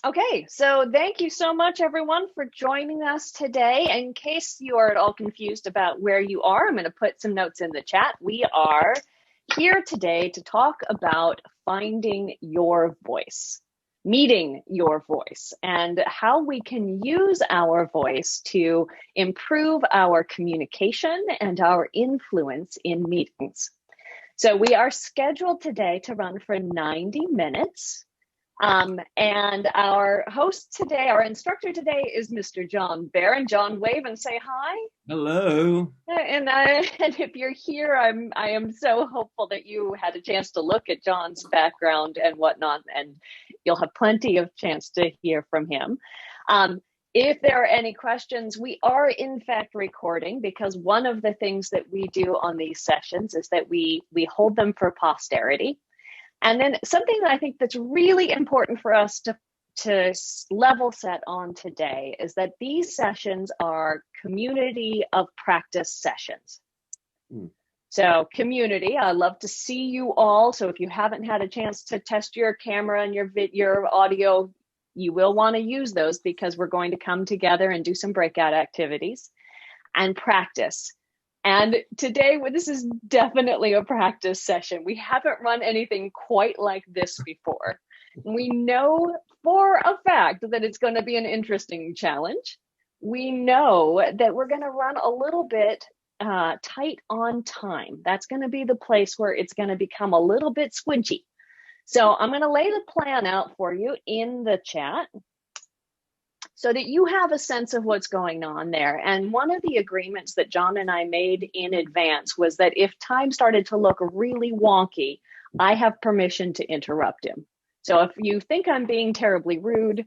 Okay, so thank you so much, everyone, for joining us today. In case you are at all confused about where you are, I'm going to put some notes in the chat. We are here today to talk about finding your voice, meeting your voice, and how we can use our voice to improve our communication and our influence in meetings. So we are scheduled today to run for 90 minutes. And our host today, our instructor today is Mr. John Barron. John, wave and say hi. Hello. And if you're here, I am so hopeful that you had a chance to look at John's background and whatnot, and you'll have plenty of chance to hear from him. If there are any questions, we are in fact recording, because one of the things that we do on these sessions is that we hold them for posterity. And then something that I think that's really important for us to level set on today is that these sessions are community of practice sessions. So community, I love to see you all. So if you haven't had a chance to test your camera and your audio, you will want to use those, because we're going to come together and do some breakout activities and practice. And today, this is definitely a practice session. We haven't run anything quite like this before. We know for a fact that it's going to be an interesting challenge. We know that we're going to run a little bit tight on time. That's going to be the place where it's going to become a little bit squinchy. So I'm going to lay the plan out for you in the chat, so that you have a sense of what's going on there. And one of the agreements that John and I made in advance was that if time started to look really wonky, I have permission to interrupt him. So if you think I'm being terribly rude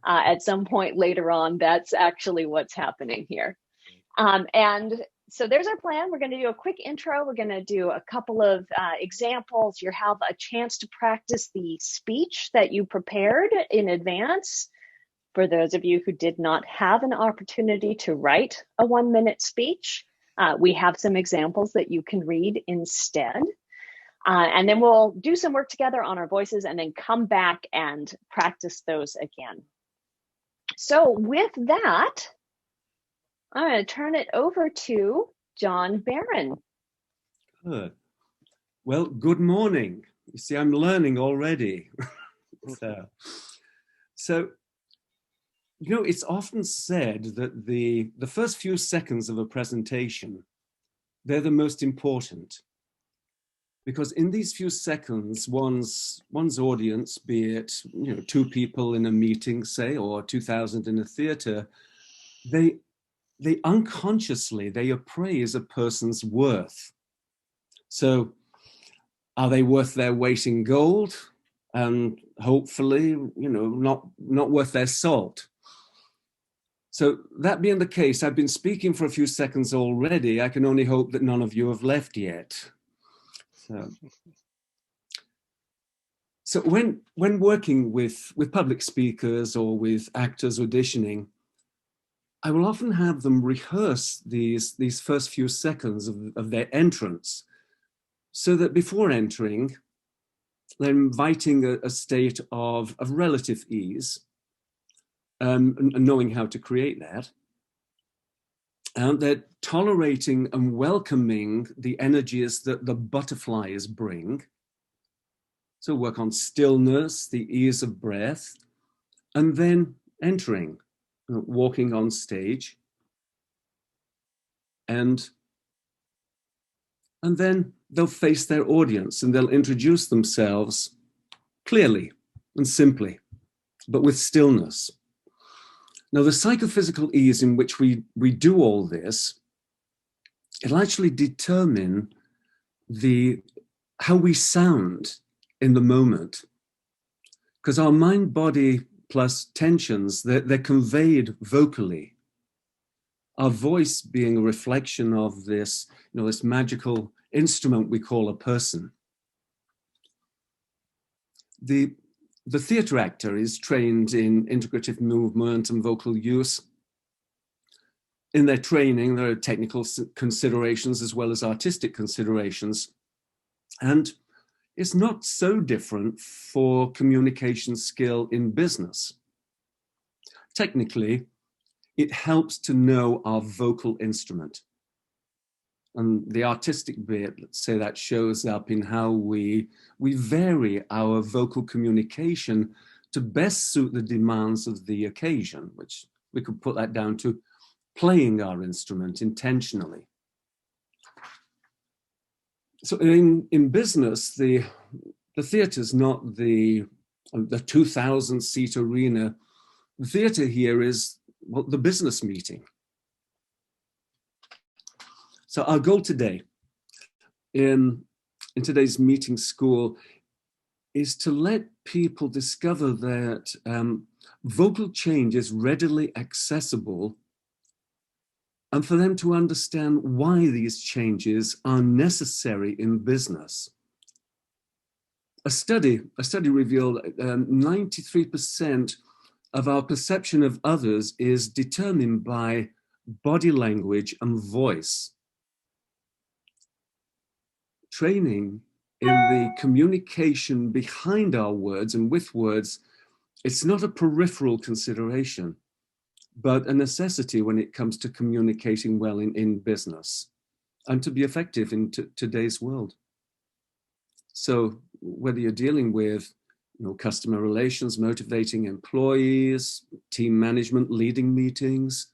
at some point later on, that's actually what's happening here. And so there's our plan. We're going to do a quick intro. We're going to do a couple of examples. You have a chance to practice the speech that you prepared in advance. For those of you who did not have an opportunity to write a 1-minute speech, we have some examples that you can read instead. And then we'll do some work together on our voices and then come back and practice those again. So with that, I'm going to turn it over to John Barron. Good. Well, good morning. You see, I'm learning already. So you know, it's often said that the first few seconds of a presentation, they're the most important. Because in these few seconds, one's audience, be it 2 people in a meeting, say, or 2,000 in a theater, they unconsciously, they appraise a person's worth. So are they worth their weight in gold? And hopefully, not worth their salt. So that being the case, I've been speaking for a few seconds already. I can only hope that none of you have left yet. So when working with public speakers or with actors auditioning, I will often have them rehearse these first few seconds of their entrance, so that before entering, they're inviting a state of relative ease, and knowing how to create that. And they're tolerating and welcoming the energies that the butterflies bring. So work on stillness, the ease of breath, and then entering, walking on stage. And then they'll face their audience and they'll introduce themselves clearly and simply, but with stillness. Now, the psychophysical ease in which we do all this, it'll actually determine how we sound in the moment. Because our mind, body plus tensions, they're conveyed vocally. Our voice being a reflection of this, this magical instrument we call a person. The theatre actor is trained in integrative movement and vocal use. In their training, there are technical considerations as well as artistic considerations. And it's not so different for communication skill in business. Technically, it helps to know our vocal instrument. And the artistic bit, let's say, that shows up in how we vary our vocal communication to best suit the demands of the occasion, which we could put that down to playing our instrument intentionally. So in business, the theatre is not the 2,000-seat arena. The theatre here is, well, the business meeting. So our goal today in today's meeting school is to let people discover that vocal change is readily accessible, and for them to understand why these changes are necessary in business. A study revealed 93% of our perception of others is determined by body language and voice. Training in the communication behind our words and with words, it's not a peripheral consideration, but a necessity when it comes to communicating well in business and to be effective in today's world. So whether you're dealing with customer relations, motivating employees, team management, leading meetings,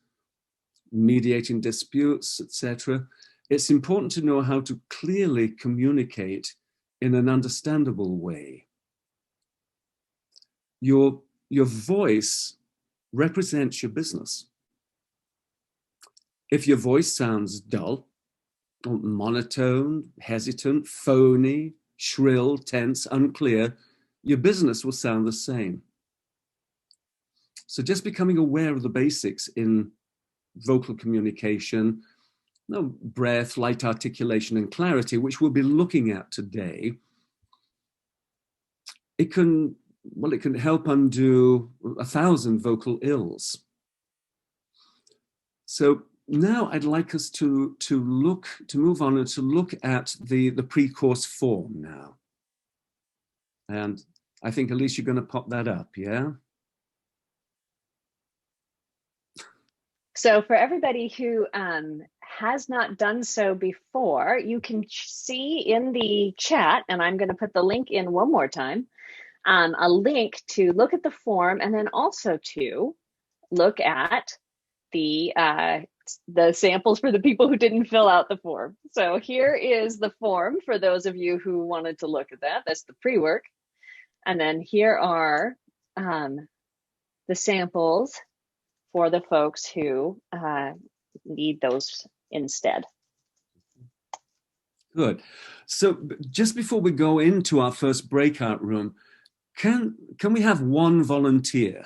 mediating disputes, etc., it's important to know how to clearly communicate in an understandable way. Your voice represents your business. If your voice sounds dull, monotone, hesitant, phony, shrill, tense, unclear, your business will sound the same. So just becoming aware of the basics in vocal communication, breath, light articulation, and clarity, which we'll be looking at today, it can help undo 1,000 vocal ills. So now I'd like us to move on and to look at the pre-course form now. And I think, Elise, you're going to pop that up, yeah? So for everybody who has not done so before, you can see in the chat, and I'm going to put the link in one more time, a link to look at the form and then also to look at the samples for the people who didn't fill out the form. So here is the form for those of you who wanted to look at that. That's the pre-work. And then here are the samples for the folks who need those instead. Good. So just before we go into our first breakout room, can we have one volunteer?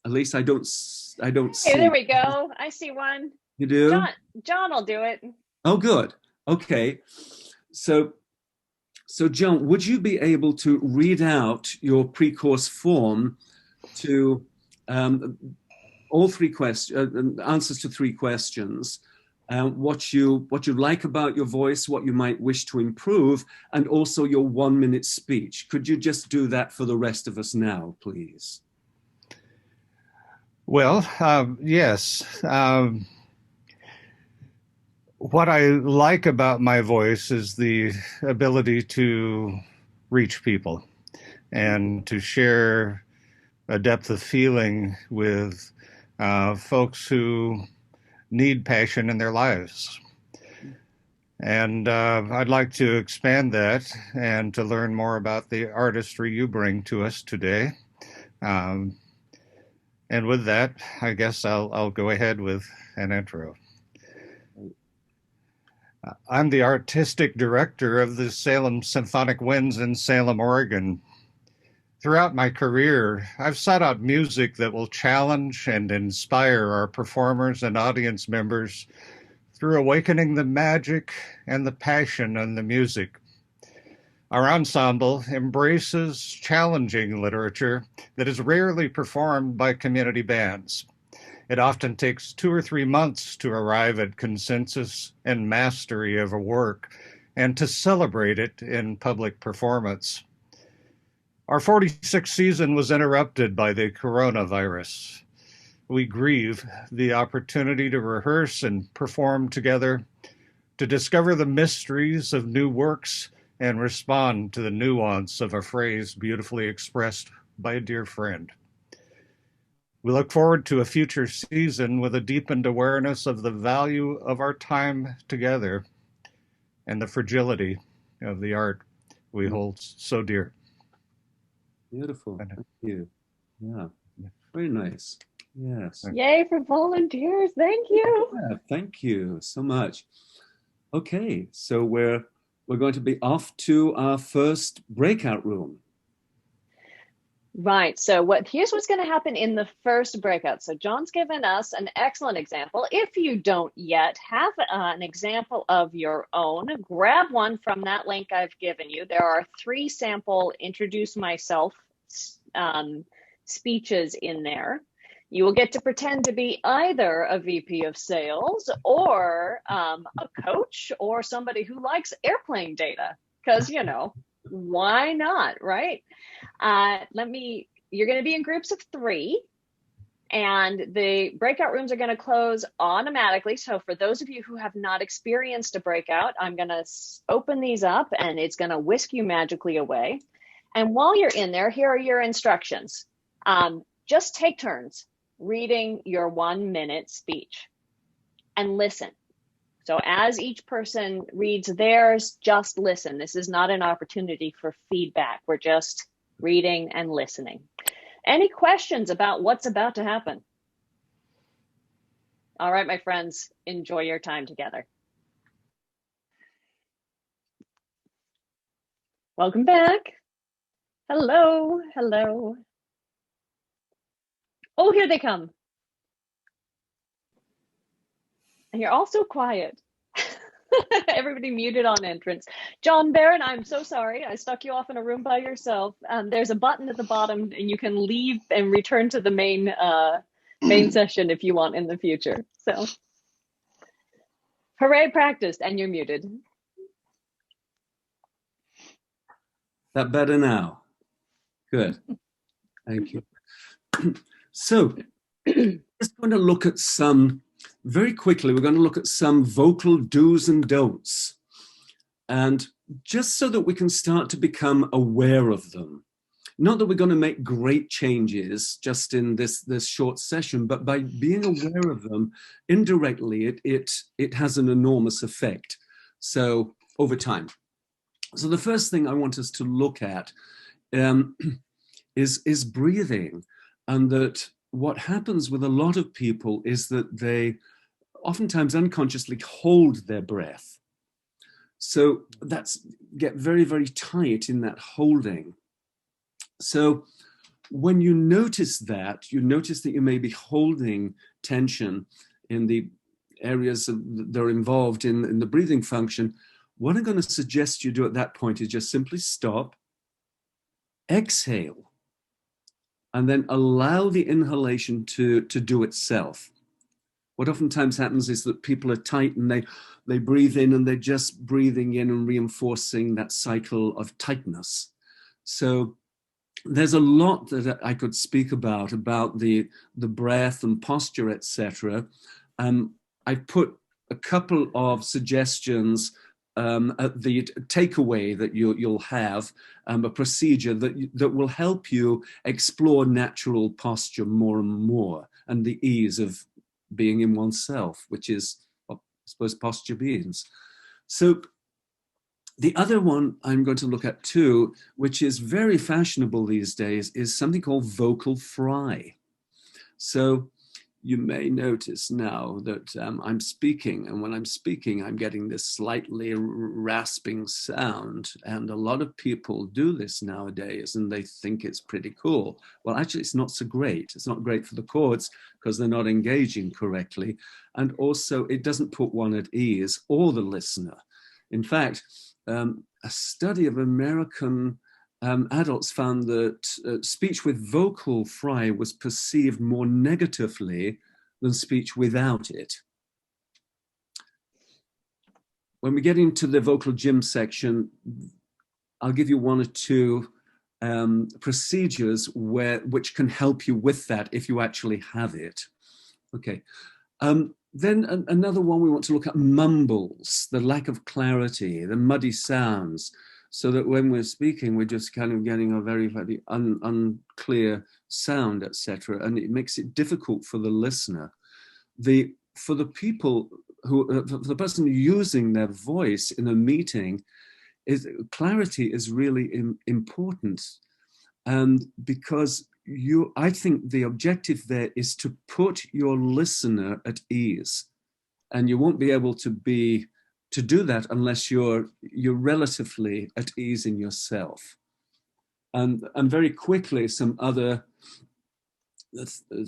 At least I don't see. Hey, there we go. I see one. You do? John will do it. Oh, good. Okay. So John, would you be able to read out your pre-course form to all three questions, answers to three questions, what you like about your voice, what you might wish to improve, and also your 1-minute speech. Could you just do that for the rest of us now, please? Well, yes. What I like about my voice is the ability to reach people and to share a depth of feeling with folks who need passion in their lives. And I'd like to expand that and to learn more about the artistry you bring to us today. And with that, I guess I'll go ahead with an intro. I'm the artistic director of the Salem Symphonic Winds in Salem, Oregon. Throughout my career, I've sought out music that will challenge and inspire our performers and audience members through awakening the magic and the passion in the music. Our ensemble embraces challenging literature that is rarely performed by community bands. It often takes 2 or 3 months to arrive at consensus and mastery of a work and to celebrate it in public performance. Our 46th season was interrupted by the coronavirus. We grieve the opportunity to rehearse and perform together, to discover the mysteries of new works and respond to the nuance of a phrase beautifully expressed by a dear friend. We look forward to a future season with a deepened awareness of the value of our time together and the fragility of the art we hold so dear. Beautiful. Thank you. Yeah. Very nice. Yes. Yay for volunteers. Thank you. Yeah, thank you so much. Okay, so we're going to be off to our first breakout room. Right. So here's what's going to happen in the first breakout. So John's given us an excellent example. If you don't yet have an example of your own, grab one from that link I've given you. There are 3 sample introduce myself speeches in there. You will get to pretend to be either a VP of sales or a coach or somebody who likes airplane data, because, you know, why not, right? You're going to be in groups of 3, and the breakout rooms are going to close automatically. So for those of you who have not experienced a breakout, I'm going to open these up and it's going to whisk you magically away. And while you're in there, here are your instructions. Just take turns reading your 1-minute speech and listen. So as each person reads theirs, just listen. This is not an opportunity for feedback. We're just reading and listening. Any questions about what's about to happen? All right, my friends, enjoy your time together. Welcome back. Hello, hello. Oh, here they come. And you're all so quiet. Everybody muted on entrance. John Barrett, I'm so sorry. I stuck you off in a room by yourself. There's a button at the bottom and you can leave and return to the main session if you want in the future. So, hooray, practiced, and you're muted. That better now? Good. Thank you. So, just going to look at very quickly, we're going to look at some vocal do's and don'ts. And just so that we can start to become aware of them. Not that we're going to make great changes just in this short session, but by being aware of them, indirectly, it has an enormous effect. So, over time. So the first thing I want us to look at is breathing. And that what happens with a lot of people is that they oftentimes unconsciously hold their breath. So get very, very tight in that holding. So when you notice that you may be holding tension in the areas that are involved in the breathing function, what I'm going to suggest you do at that point is just simply stop, exhale, and then allow the inhalation to do itself. What oftentimes happens is that people are tight and they breathe in and they're just breathing in and reinforcing that cycle of tightness. So there's a lot that I could speak about the breath and posture, etc. I've put a couple of suggestions at the takeaway that you'll have, a procedure that will help you explore natural posture more and more, and the ease of being in oneself, which is what I suppose posture means. So the other one I'm going to look at too, which is very fashionable these days, is something called vocal fry. So you may notice now that I'm speaking, and when I'm speaking, I'm getting this slightly rasping sound. And a lot of people do this nowadays, and they think it's pretty cool. Well, actually, it's not so great. It's not great for the chords because they're not engaging correctly. And also, it doesn't put one at ease or the listener. In fact, a study of American adults found that speech with vocal fry was perceived more negatively than speech without it. When we get into the vocal gym section, I'll give you one or two procedures which can help you with that if you actually have it. Okay. Then another one we want to look at: mumbles, the lack of clarity, the muddy sounds, so that when we're speaking, we're just kind of getting a very, very unclear sound, etc. And it makes it difficult for the listener. For the people for the person using their voice in a meeting, clarity is really important. And because I think the objective there is to put your listener at ease, and you won't be able to do that unless you're relatively at ease in yourself. And very quickly, some other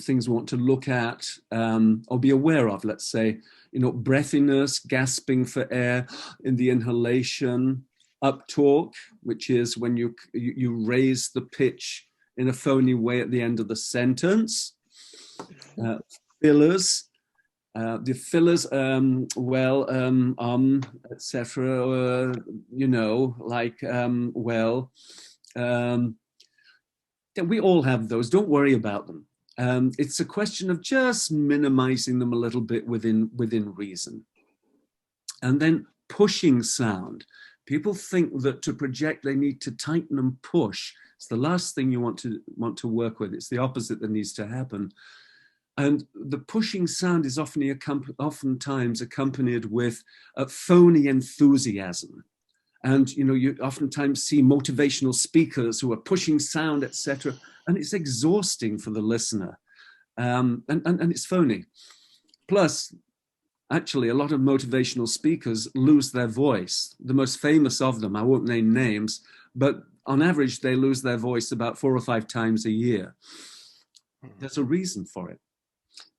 things we want to look at or be aware of, let's say, breathiness, gasping for air in the inhalation, uptalk, which is when you raise the pitch in a phony way at the end of the sentence. Fillers, the fillers, etc. We all have those. Don't worry about them. It's a question of just minimizing them a little bit within reason. And then pushing sound. People think that to project they need to tighten and push. It's the last thing you want to work with. It's the opposite that needs to happen. And the pushing sound is oftentimes accompanied with a phony enthusiasm. And you oftentimes see motivational speakers who are pushing sound, etc. And it's exhausting for the listener. And it's phony. Plus, actually, a lot of motivational speakers lose their voice. The most famous of them, I won't name names, but on average, they lose their voice about 4 or 5 times a year. There's a reason for it.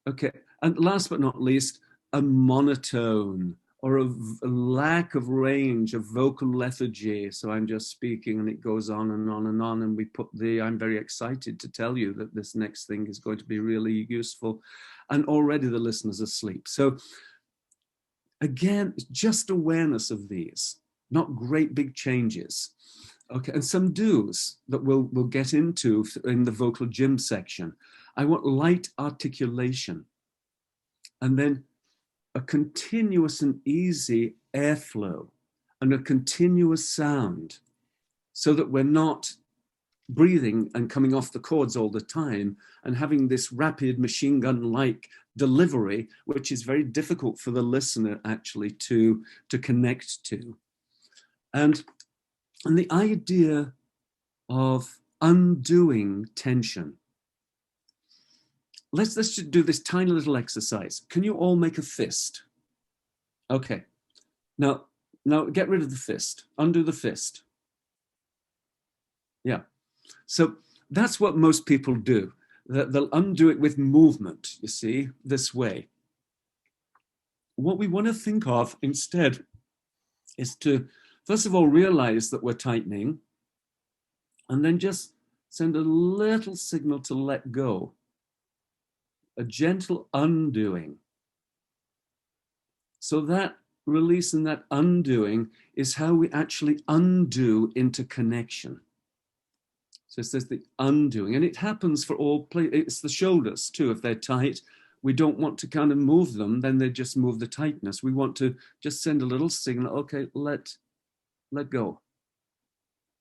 Okay, and last but not least, a monotone or a lack of range of vocal lethargy. So I'm just speaking and it goes on and on and on, and we put I'm very excited to tell you that this next thing is going to be really useful, and already the listener's asleep. So again, just awareness of these, not great big changes. Okay, and some do's that we'll get into in the vocal gym section. I want light articulation, and then a continuous and easy airflow and a continuous sound, so that we're not breathing and coming off the cords all the time and having this rapid machine gun-like delivery, which is very difficult for the listener actually to connect to. And the idea of undoing tension. Let's just do this tiny little exercise. Can you all make a fist? Okay. Now get rid of the fist. Undo the fist. Yeah. So that's what most people do. They'll undo it with movement, you see, this way. What we want to think of instead is to, first of all, realize that we're tightening, and then just send a little signal to let go. A gentle undoing. So that release and that undoing is how we actually undo into connection. So it's the undoing, and it happens for all it's the shoulders too. If they're tight, we don't want to kind of move them, then they just move the tightness. We want to just send a little signal, okay, let go.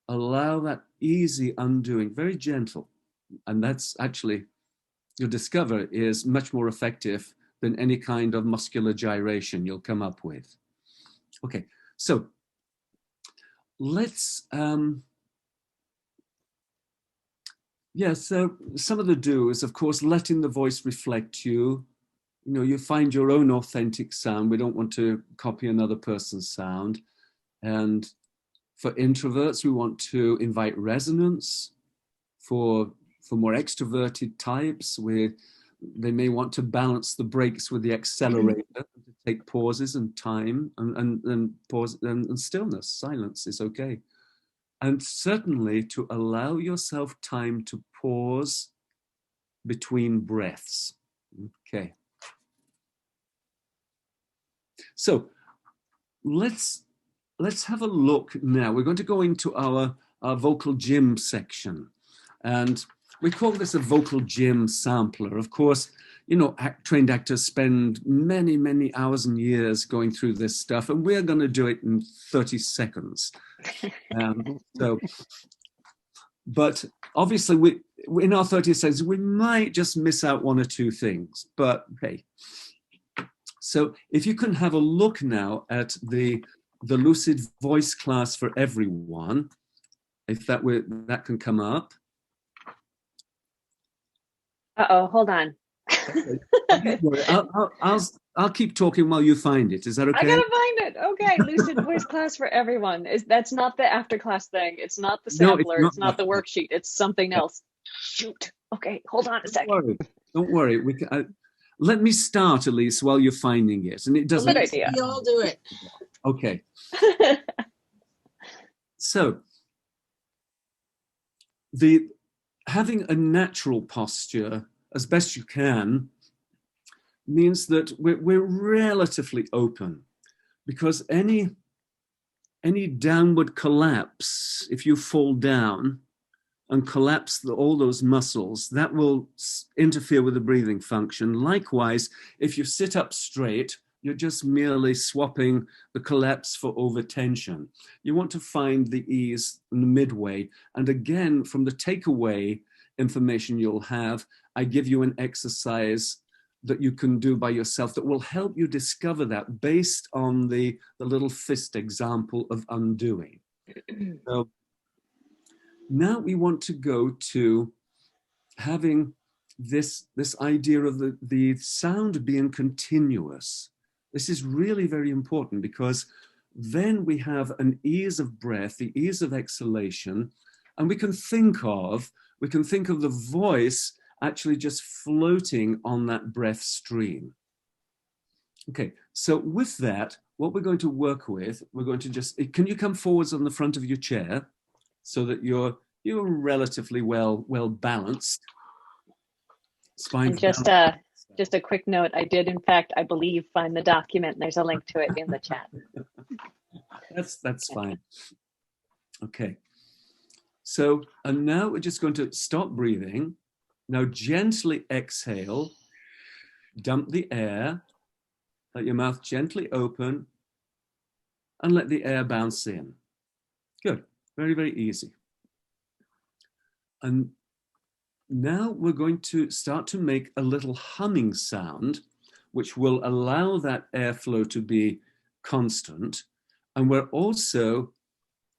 Allow that easy undoing, very gentle. And that's actually, you'll discover, is much more effective than any kind of muscular gyration you'll come up with. Okay, so let's, so some of the do is, of course, letting the voice reflect you. You find your own authentic sound. We don't want to copy another person's sound. And for introverts, we want to invite resonance. For more extroverted types, they may want to balance the brakes with the accelerator, to take pauses and time, and pause and stillness. Silence is okay. And certainly to allow yourself time to pause between breaths. Okay. So let's have a look now. We're going to go into our our vocal gym section. And we call this a vocal gym sampler. Of course, you know, trained actors spend many, many hours and years going through this stuff, and we're going to do it in 30 seconds. But obviously, in our 30 seconds, we might just miss out one or two things, but hey. So if you can have a look now at the Lucid Voice class for everyone, if that can come up. Uh-oh, hold on. I'll keep talking while you find it. Is that okay? I gotta find it. Okay, Lucid Voice class for everyone. That's not the after class thing. It's not the sampler. No, it's not the worksheet. It's something else. Shoot. Okay, hold on a second. Don't worry. We can, let me start, Elise, while you're finding it. And it doesn't. Good idea. We all do it. Okay. So having a natural posture as best you can means that we're relatively open, because any downward collapse, if you fall down and collapse all those muscles, that will interfere with the breathing function. Likewise, if you sit up straight, you're just merely swapping the collapse for overtension. You want to find the ease in the midway. And again, from the takeaway information you'll have, I give you an exercise that you can do by yourself that will help you discover that based on the little fist example of undoing. So now we want to go to having this idea of the sound being continuous. This is really very important, because then we have an ease of breath, the ease of exhalation, and we can think of the voice actually just floating on that breath stream. Okay, so with that, what we're going to work with, we're going to just, can you come forwards on the front of your chair so that you're relatively well balanced? Spine. And just a quick note, I did, in fact, I believe, find the document. There's a link to it in the chat. That's fine. Okay. So, and now we're just going to stop breathing. Now gently exhale, dump the air, let your mouth gently open, and let the air bounce in. Good, very, very easy. And now we're going to start to make a little humming sound, which will allow that airflow to be constant. And we're also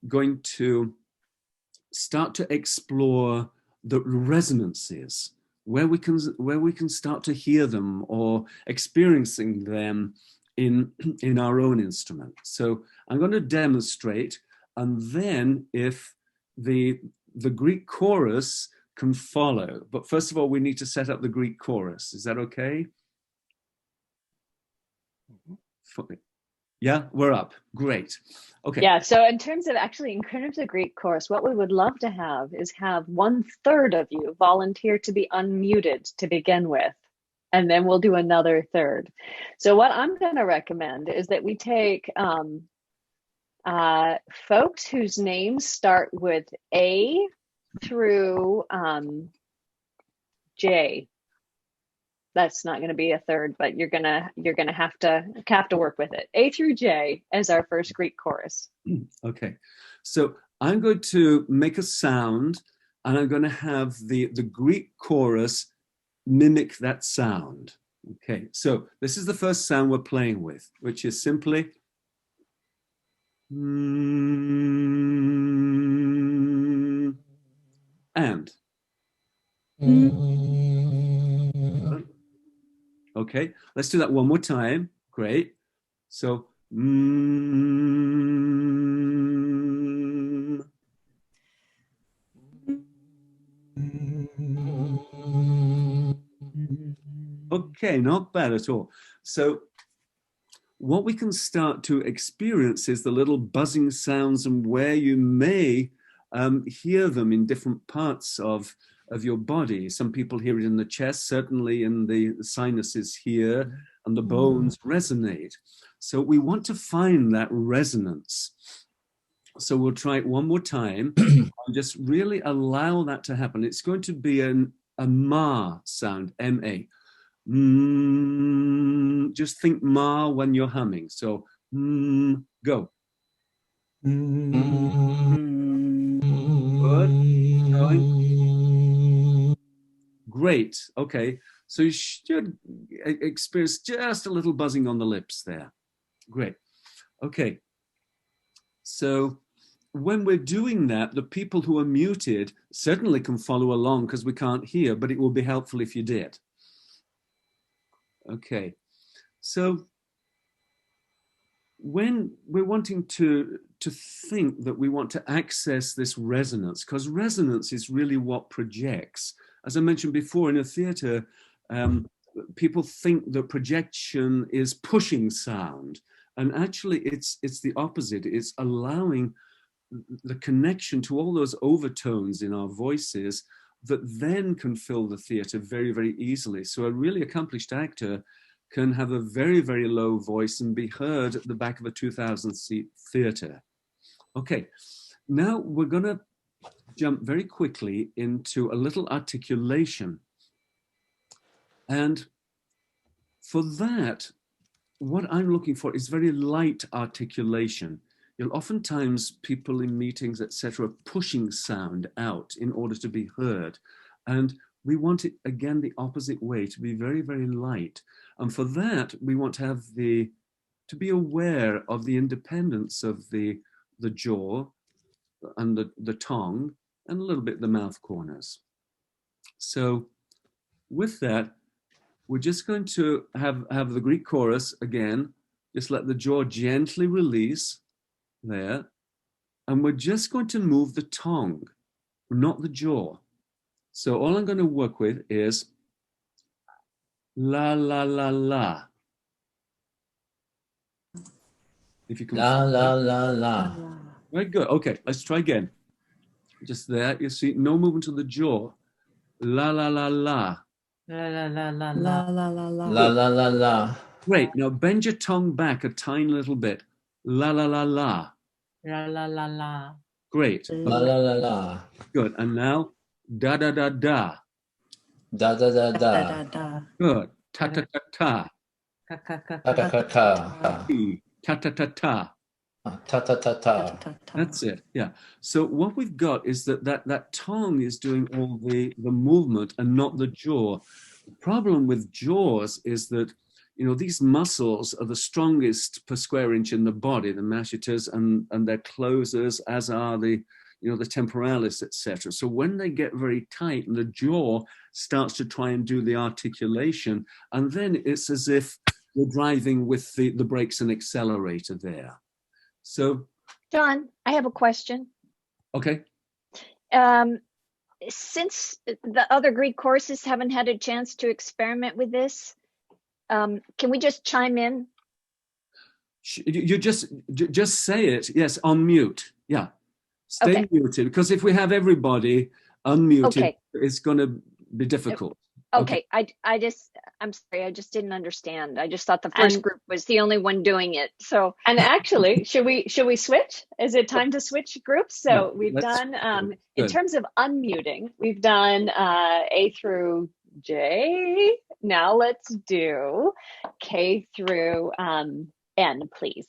going to start to explore the resonances, where we can start to hear them or experiencing them in our own instrument. So I'm going to demonstrate, and then if the Greek chorus can follow. But first of all, we need to set up the Greek chorus. Is that okay? Yeah, we're up. Great. Okay. Yeah, so in terms of Greek chorus, what we would love to have is have 1/3 of you volunteer to be unmuted to begin with, and then we'll do another third. So what I'm going to recommend is that we take folks whose names start with A through J. That's not going to be a third, but you're gonna have to work with it. A through J as our first Greek chorus. Okay, so I'm going to make a sound, and I'm going to have the Greek chorus mimic that sound. Okay, so this is the first sound we're playing with, which is simply and. Okay, let's do that one more time. Great. So, okay, not bad at all. So, what we can start to experience is the little buzzing sounds, and where you may hear them in different parts of your body. Some people hear it in the chest, certainly in the sinuses here, and the bones resonate. So we want to find that resonance. So we'll try it one more time and just really allow that to happen. It's going to be a ma sound, M-A. Just think ma when you're humming. So go. Good. Going. Great. Okay. So you should experience just a little buzzing on the lips there. Great. Okay. So when we're doing that, the people who are muted certainly can follow along because we can't hear, but it will be helpful if you did. Okay. So when we're wanting to think that we want to access this resonance, because resonance is really what projects. As I mentioned before, in a theater, people think that projection is pushing sound, and actually it's the opposite. It's allowing the connection to all those overtones in our voices that then can fill the theater very, very easily. So a really accomplished actor can have a very, very low voice and be heard at the back of a 2,000-seat theater. Okay, now we're going to jump very quickly into a little articulation. And for that, what I'm looking for is very light articulation. Oftentimes people in meetings, etc., pushing sound out in order to be heard. And we want it, again, the opposite way, to be very, very light. And for that, we want to have to be aware of the independence of the jaw and the tongue and a little bit the mouth corners. So with that, we're just going to have the Greek chorus again. Just let the jaw gently release there. And we're just going to move the tongue, not the jaw. So all I'm going to work with is la, la, la, la. If you can. La, la, la, la. Very good. Okay, let's try again. Just there, you see, no movement of the jaw. La, la, la, la. La la la la la la la la La, la, la, la. Great. Now bend your tongue back a tiny little bit. La, la, la, la. la la la la. Great. La, la, la, la. Good. And now, da, da, da, da. Da, da, da, Da da. da. Good. Ta, ta, ta, ta. Ka ka ka Ta, ta, ka. ta, ta. Ta, ta, ta, ta. Ta, ta, ta, ta. That's it. Yeah. So what we've got is that tongue is doing all the movement and not the jaw. The problem with jaws is that, these muscles are the strongest per square inch in the body, the masseters and their closers, as are the temporalis, etc. So when they get very tight and the jaw starts to try and do the articulation, and then it's as if you're driving with the brakes and accelerator there. So, John, I have a question. okay. Since the other Greek courses haven't had a chance to experiment with this, can we just chime in? You just say it. Yes, on mute. Yeah. Stay muted, because if we have everybody unmuted, it's going to be difficult. Okay. I'm sorry, I just didn't understand. I just thought the first group was the only one doing it. So, And actually, should we switch? Is it time to switch groups? So Yeah, we've done in good. terms of unmuting, we've done A through J. Now let's do K through N, please.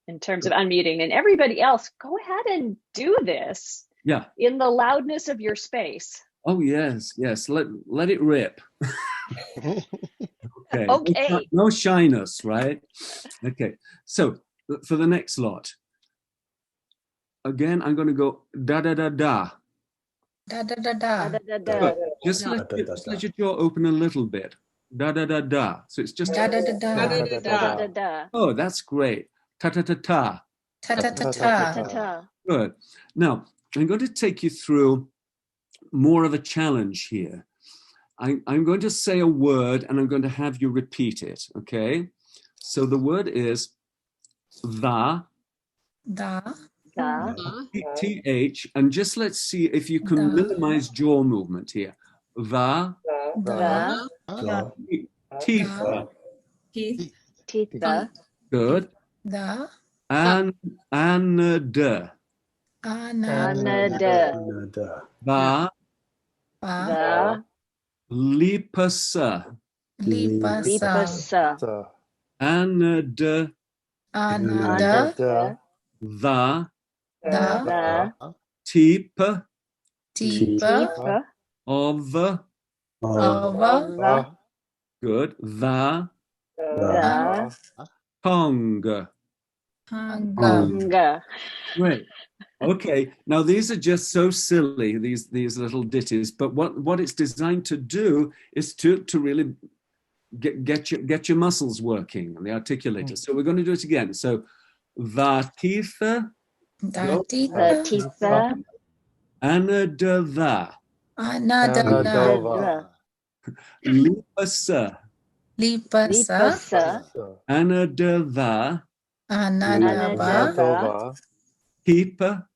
In terms of unmuting, and everybody else, go ahead and do this. Yeah. In the loudness of your space. Oh, yes. Let it rip. Okay. Okay. No shyness, right? Okay. So for the next lot, again, I'm going to go da da da da. Da da da da. Da, da, da. Just let your jaw open a little bit. Da da da da. So it's just Da da da da. Da, da, da, da. Oh, that's great. Ta ta ta ta. Ta ta ta Ta, ta. ta. Good. Now I'm going to take you through more of a challenge here. I'm going to say a word and I'm going to have you repeat it, okay? So the word is the, Da. Da. TH, and just let's see if you can minimize jaw movement here. The, The. teeth, Teeth. Teeth. The. good, Da. and the. Anada. Anada. Va Pa. The lipasa. Lipasa. Lipasa. Anada Anada. Anada. the Da. The tipa Tipa. Tipa. of Ava. good the The tongue. Hanga. Tonga. Great. Okay. Now these are just so silly, these little ditties, but what it's designed to do is to really get your muscles working and the articulator. So we're going to do it again. So the teeth, The Datita. Titha. anada, Anada. lipasa, Lipasa. Lipasa. anada, Anadaba. Anadava. tipa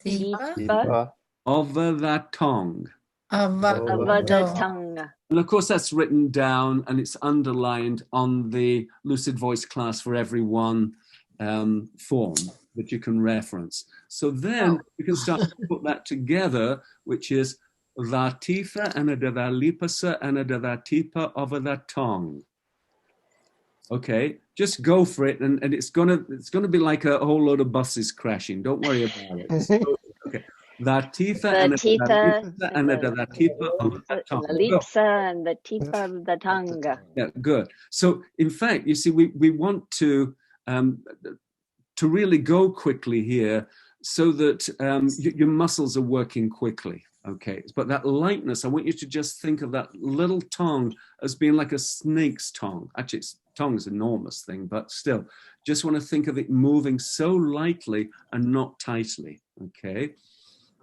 Tipa. Tipa. of the tongue. Avada Avado. tongue. And of course, that's written down and it's underlined on the Lucid Voice class for everyone form that you can reference. So then you can start to put that together, which is the tifa and the lipasa and the tipa of the tongue. Okay, just go for it, and it's gonna be like a whole load of buses crashing. Don't worry about it. So, okay, the tifa and the Tita. and the tipa of the tongue. The Go. Lipsa and the Tipa of the tongue. Yeah, good. So, in fact, you see, we want to really go quickly here, so that your muscles are working quickly. Okay, but that lightness, I want you to just think of that little tongue as being like a snake's tongue. Actually, tongue is an enormous thing, but still, just want to think of it moving so lightly and not tightly. Okay,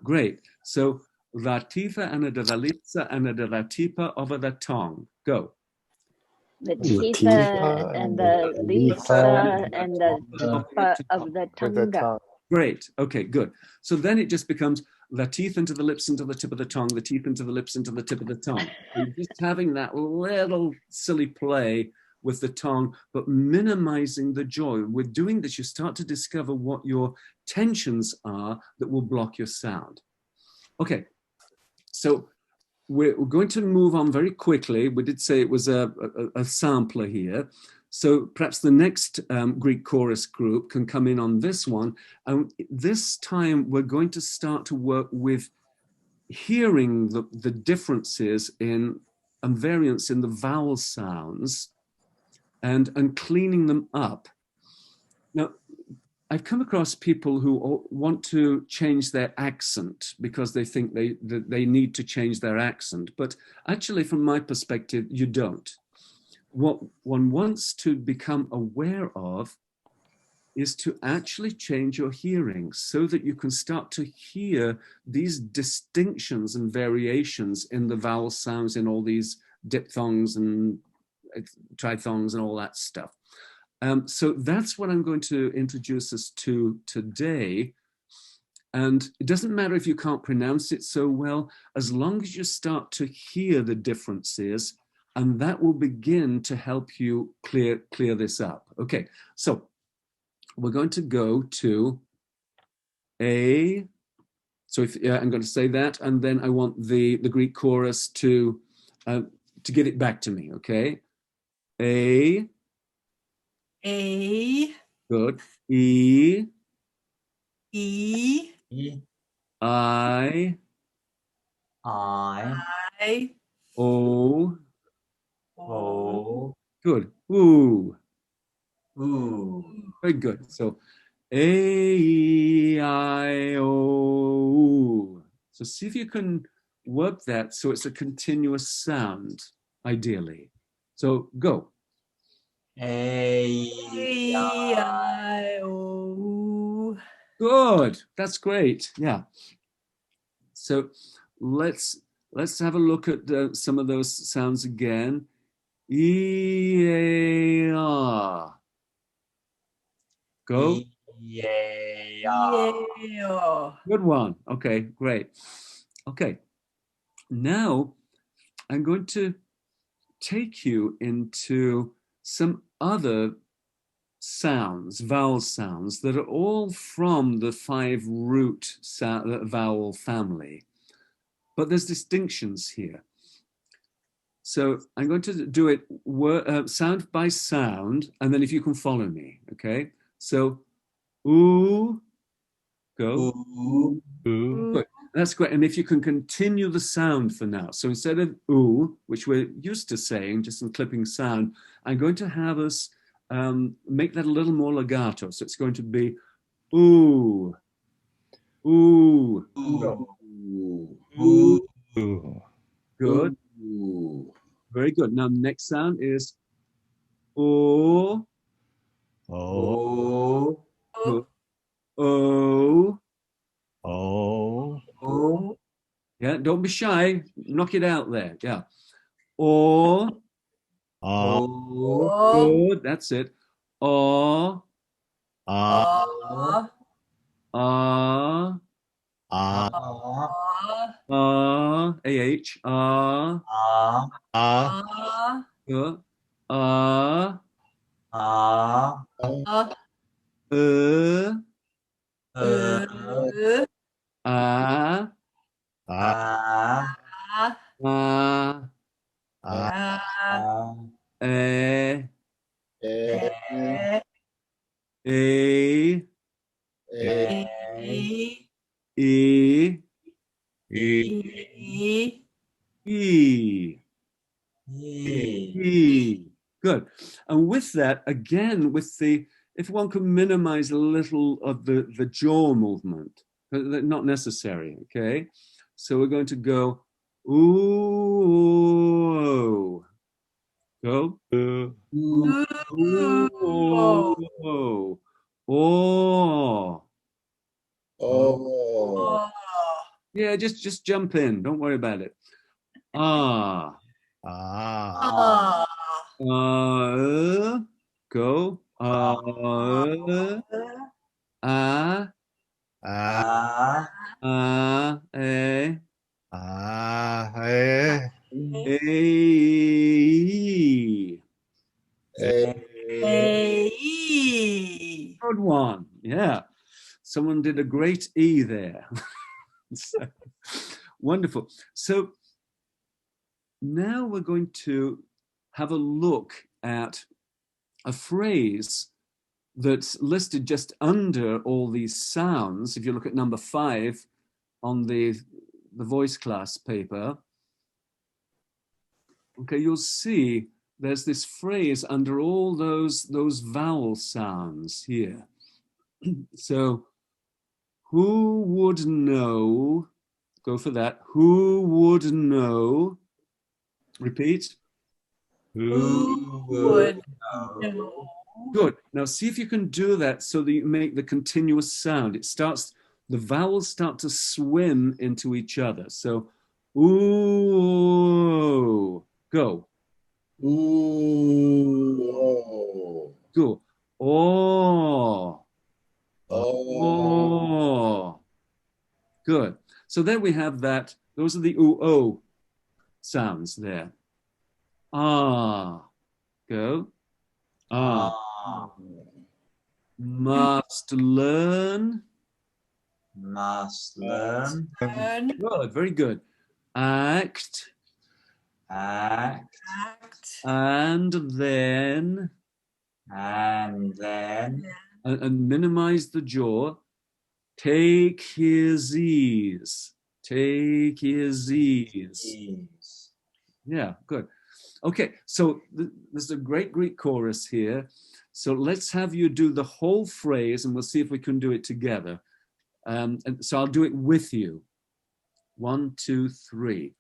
great. So, Latifa and the Valitsa and the Latipa over the tongue. Go. The Tifa and the Lipsa and the Tipa of the tongue. Great. Okay, good. So then it just becomes the teeth into the lips, into the tip of the tongue, the teeth into the lips, into the tip of the tongue. So you're just having that little silly play with the tongue, but minimizing the joy. With doing this, you start to discover what your tensions are that will block your sound. Okay, so we're going to move on very quickly. We did say it was a sampler here. So perhaps the next Greek chorus group can come in on this one. And this time we're going to start to work with hearing the differences in and variance in the vowel sounds and cleaning them up. Now, I've come across people who want to change their accent because they think they need to change their accent. But actually, from my perspective, you don't. What one wants to become aware of is to actually change your hearing so that you can start to hear these distinctions and variations in the vowel sounds in all these diphthongs and trithongs and all that stuff. So that's what I'm going to introduce us to today. And it doesn't matter if you can't pronounce it so well, as long as you start to hear the differences, and that will begin to help you clear this up. Okay, so we're going to go to A. So I'm going to say that, and then I want the Greek chorus to give it back to me. Okay, A. Good. E. I. O. Good. Ooh. Very good. So A, I, O. So see if you can work that so it's a continuous sound, ideally. So go. Good. That's great. Yeah. So let's have a look at some of those sounds again. E, A, R. Go. Good one. Okay, great. Okay. Now I'm going to take you into some other sounds, vowel sounds, that are all from the 5 root vowel family. But there's distinctions here. So I'm going to do it sound by sound, and then if you can follow me, okay? So, ooh, go. Ooh. Ooh. Good. That's great. And if you can continue the sound for now. So instead of ooh, which we're used to saying, just in clipping sound, I'm going to have us make that a little more legato. So it's going to be ooh, ooh, Ooh. ooh. Ooh. Good. Ooh. Very good. Now the next sound is oh, Oh. Oh. oh. Oh. Oh. Yeah, don't be shy. Knock it out there. Yeah. Or, Ah. Oh. good. That's it. Or, Ah. ah, Ah. ah, ah, Ah. Ah. good. Ah, Ah. uh, Uh. ah, Ah. ah, Ah. Ah. eh, Eh. a, Eh. e, E. e. E. E. Good. And with that, again, with the, if one could minimize a little of the jaw movement, not necessary, okay? So we're going to go, ooh, go, Ooh. Ooh. ooh, oh, Oh. yeah, just jump in, don't worry about it. Ah, Ah. go, ah, Ah. eh, Ah. Eh. eh. Good one. Yeah. Someone did a great E there. So, wonderful. So now we're going to have a look at a phrase that's listed just under all these sounds. If you look at number 5 on the voice class paper, okay, you'll see there's this phrase under all those vowel sounds here. So who would know, go for that, who would know, repeat. Who would know? Good. Now see if you can do that so that you make the continuous sound. It starts, the vowels start to swim into each other. So, ooh, go. Ooh. Go. Oh. Oh. Oh. Good. So there we have that. Those are the ooh-oh sounds there. Ah. Go. Ah. Ah. Must learn. Must learn. Good. Very good. Act. Act. And then. And then. And minimize the jaw. Take his ease. Take his ease. Ease. Yeah, good. Okay, so there's a great Greek chorus here. So let's have you do the whole phrase and we'll see if we can do it together. And so I'll do it with you. 1, 2, 3.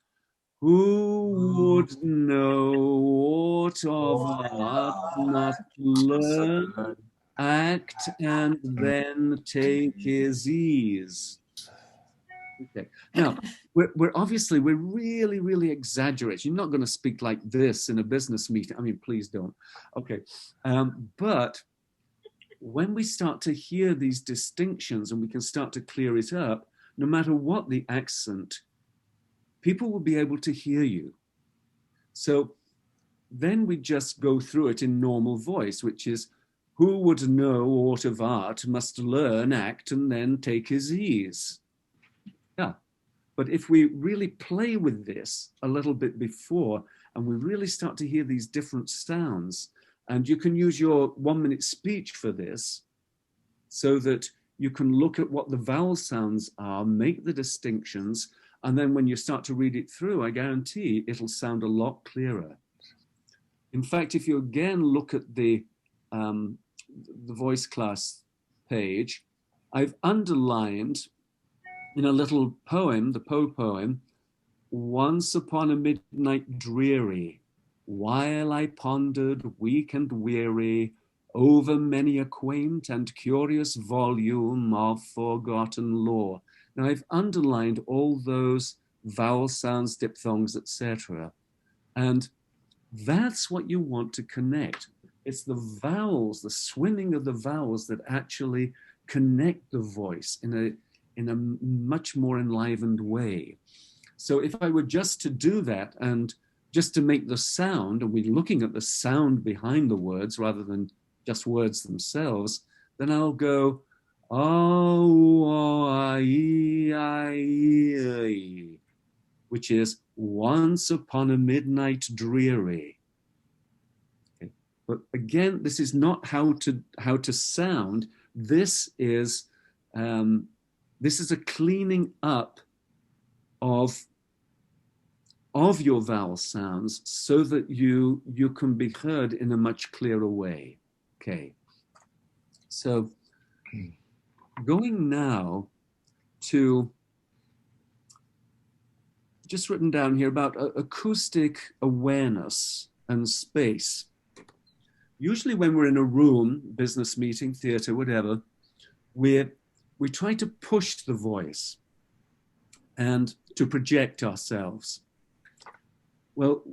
Who would know what of art must learn, act, and then take his ease? Okay. Now, we're obviously, we're really exaggerating. You're not going to speak like this in a business meeting. I mean, please don't. Okay. But when we start to hear these distinctions and we can start to clear it up, no matter what the accent, people will be able to hear you. So then we just go through it in normal voice, which is, who would know aught of art must learn, act, and then take his ease. Yeah. But if we really play with this a little bit before, and we really start to hear these different sounds, and you can use your 1 minute speech for this, so that you can look at what the vowel sounds are, make the distinctions, and then when you start to read it through, I guarantee it'll sound a lot clearer. In fact, if you again look at the voice class page, I've underlined in a little poem, the Poe poem, once upon a midnight dreary, while I pondered weak and weary over many a quaint and curious volume of forgotten lore. Now I've underlined all those vowel sounds, diphthongs, etc. And that's what you want to connect. It's the vowels, the swimming of the vowels that actually connect the voice in a much more enlivened way. So if I were just to do that and just to make the sound, and we're looking at the sound behind the words rather than just words themselves, then I'll go, which is once upon a midnight dreary. Okay. But again, this is not how to sound. This is a cleaning up of your vowel sounds so that you can be heard in a much clearer way. Okay, so going now to, just written down here about acoustic awareness and space. Usually when we're in a room, business meeting, theater, whatever, we try to push the voice and to project ourselves. Well,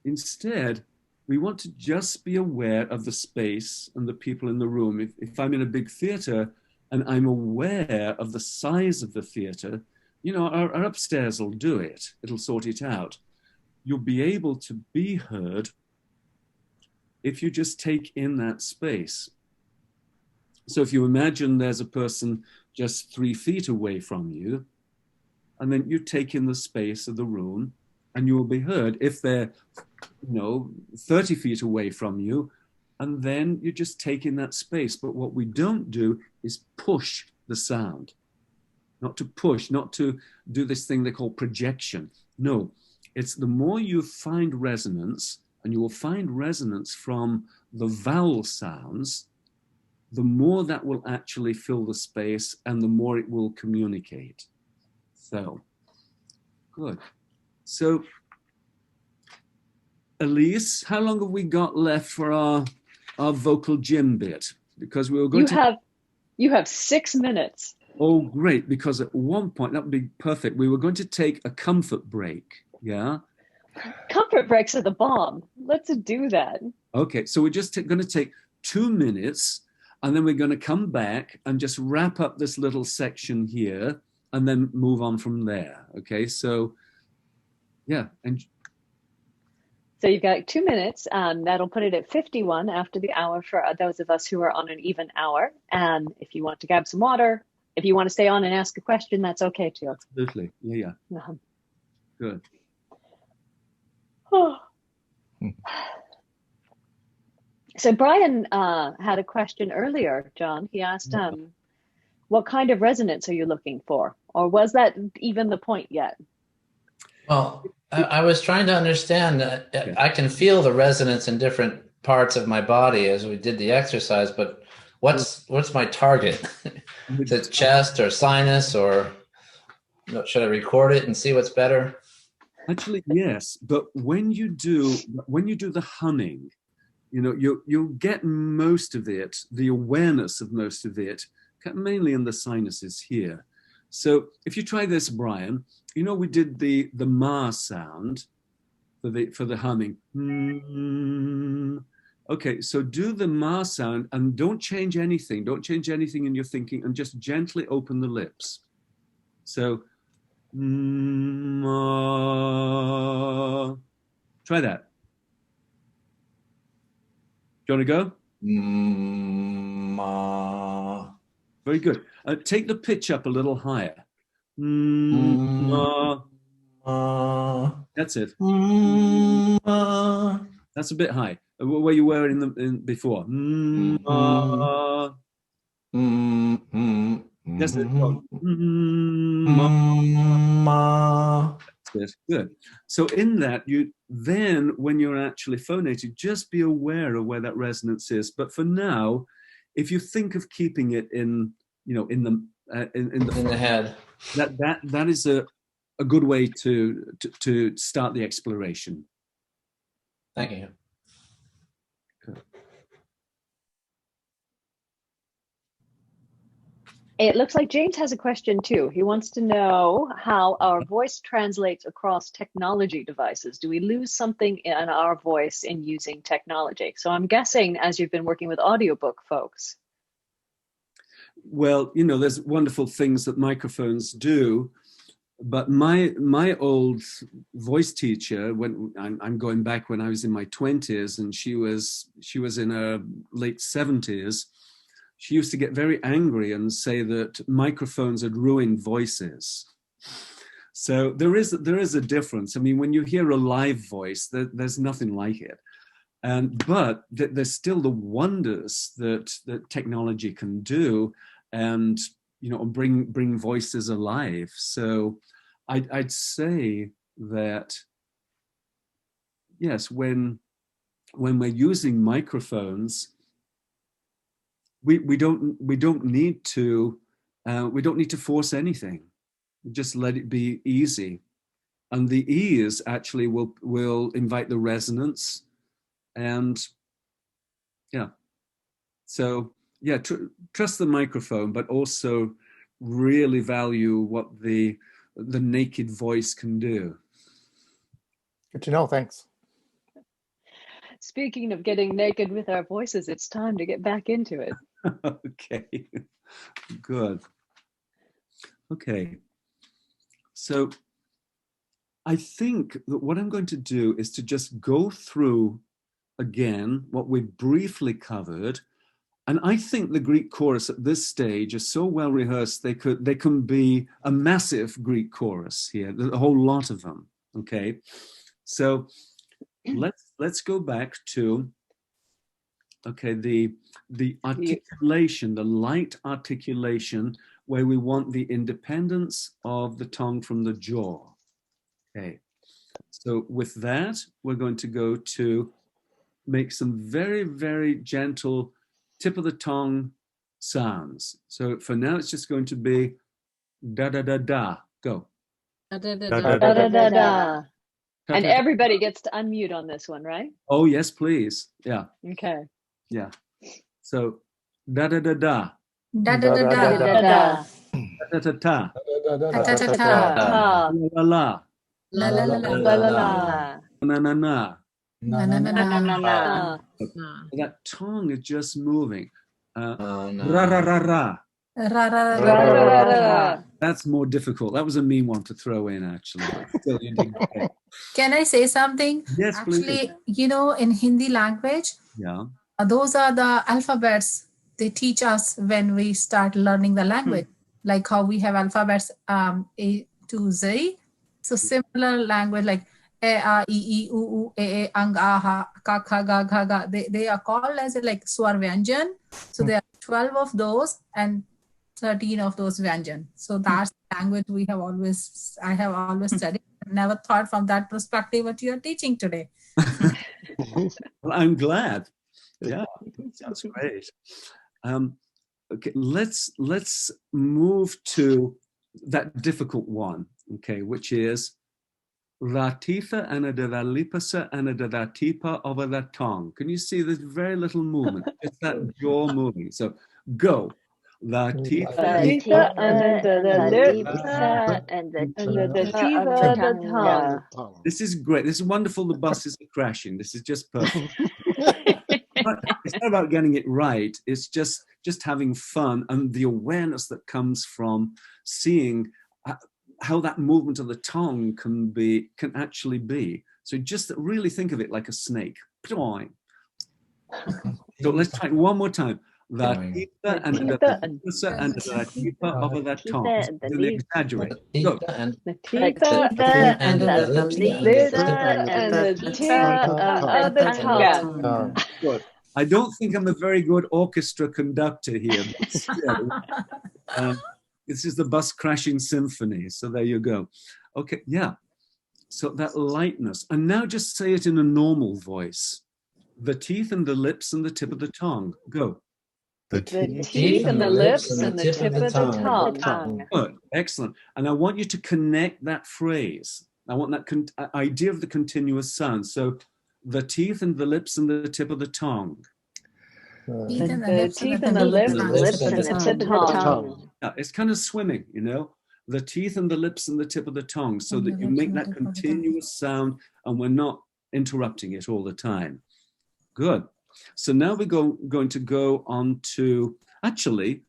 instead, we want to just be aware of the space and the people in the room. If I'm in a big theater and I'm aware of the size of the theater, you know, our upstairs will do it. It'll sort it out. You'll be able to be heard if you just take in that space. So if you imagine there's a person just 3 feet away from you, and then you take in the space of the room, and you will be heard. If they're, 30 feet away from you, and then you just take in that space. But what we don't do is push the sound. Not to push, not to do this thing they call projection. No, it's the more you find resonance, and you will find resonance from the vowel sounds, the more that will actually fill the space and the more it will communicate. So, good. So, Elise, how long have we got left for our vocal gym bit? Because we were going You have 6 minutes. Oh, great, because at one point, that would be perfect. We were going to take a comfort break, yeah? Comfort breaks are the bomb. Let's do that. Okay, so we're just going to take 2 minutes, and then we're going to come back and just wrap up this little section here, and then move on from there, okay? So, yeah. So you've got 2 minutes. That'll put it at 51 after the hour for those of us who are on an even hour. And if you want to grab some water, if you want to stay on and ask a question, that's okay too. Absolutely, yeah. Good. So Brian had a question earlier, John. He asked, what kind of resonance are you looking for? Or was that even the point yet? Well, I was trying to understand. I can feel the resonance in different parts of my body as we did the exercise, but what's my target? Is it chest or sinus, or should I record it and see what's better? Actually, yes. But when you do the humming, you'll get most of it, the awareness of most of it, mainly in the sinuses here. So if you try this, Brian, we did the ma sound for the humming. Okay, so do the ma sound and don't change anything. Don't change anything in your thinking, and just gently open the lips. So ma. Try that. Do you want to go? Ma. Very good. Take the pitch up a little higher. Ma. Ma. That's it. Ma. That's a bit high. Where you were in before. Ma. That's it. Ma. Ma. That's good. So in that, you then, when you're actually phonating, just be aware of where that resonance is. But for now, if you think of keeping it in, you know, in the head, that is a good way to start the exploration. Thank you. It looks like James has a question too. He wants to know how our voice translates across technology devices. Do we lose something in our voice in using technology? So I'm guessing as you've been working with audiobook folks. Well, you know, there's wonderful things that microphones do, but my old voice teacher, when I'm going back when I was in my 20s, and she was in her late 70s, she used to get very angry and say that microphones had ruined voices. So there is a difference. I mean, when you hear a live voice, there's nothing like it. But there's still the wonders that technology can do, and you know, bring voices alive. So I'd say that yes, when we're using microphones, we don't need to force anything. Just let it be easy, and the ease actually will invite the resonance, and yeah. So yeah, trust the microphone, but also really value what the naked voice can do. Good to know. Thanks. Speaking of getting naked with our voices, it's time to get back into it. Okay, good. Okay, so I think that what I'm going to do is to just go through again what we briefly covered. And I think the Greek chorus at this stage is so well rehearsed, they can be a massive Greek chorus here, a whole lot of them. Okay, so let's go back to the articulation, the light articulation, where we want the independence of the tongue from the jaw. Okay, so with that, we're going to go to make some very, very gentle tip of the tongue sounds. So for now, it's just going to be da da da da. Go. Da da da da da da. And everybody gets to unmute on this one, right? Oh yes, please. Yeah. Okay. Yeah. So da da da da. Da da da da. Da da Da da da. Ta ta ta ta. La la. La la la la la. la la. Na na na. Na na na Na na na. na. That tongue is just moving. Oh, no. Ra ra ra ra. Ra ra Ra ra ra ra. That's more difficult. That was a mean one to throw in, actually. Still, you did okay. Can I say something? Yes, please. Actually, you know, in Hindi language, Yeah. those are the alphabets they teach us when we start learning the language, like how we have alphabets A to Z. So similar language like E, A, I, I, U, E, Ang, A, Ha, Ka, Kha, Ga, Gha, Ga. They are called as like Swar Vyanjan. So there are 12 of those and 13 of those Vyanjan. So that's the language I have always studied. Never thought from that perspective what you are teaching today. Well, I'm glad. Yeah, sounds great. Okay, let's move to that difficult one. Okay, which is Ratifa anadadalipasa anadadatipa over the tongue. Can you see there's very little movement? It's that jaw moving. So go. Ratifa Anadadalipasa and the tongue. This is great. This is wonderful. The buses are crashing. This is just perfect. It's not about getting it right. It's just having fun and the awareness that comes from seeing how that movement of the tongue can actually be. So just really think of it like a snake. So let's try it one more time. La Going. tifa and the tifa and tifa and the la tifa over that tifa tongue. and the Don't leaf. exaggerate. Go. Tifa and The tifa tifa and and the the lips lisa and the tip of the tongue. Good. I don't think I'm a very good orchestra conductor here, but still, this is the bus crashing symphony. So there you go. Okay, yeah. So that lightness. And now just say it in a normal voice. The teeth and the lips and the tip of the tongue. Go. The The teeth and the lips and the tip of the tongue. Good. Excellent. And I want you to connect that phrase. I want that idea of the continuous sound. So the teeth and the lips and the tip of the tongue. The teeth and the lips and the tip of the tongue. Yeah, it's kind of swimming, you know. The teeth and the lips and the tip of the tongue, so that you make that continuous sound and we're not interrupting it all the time. Good. So now we're going to go on to, actually,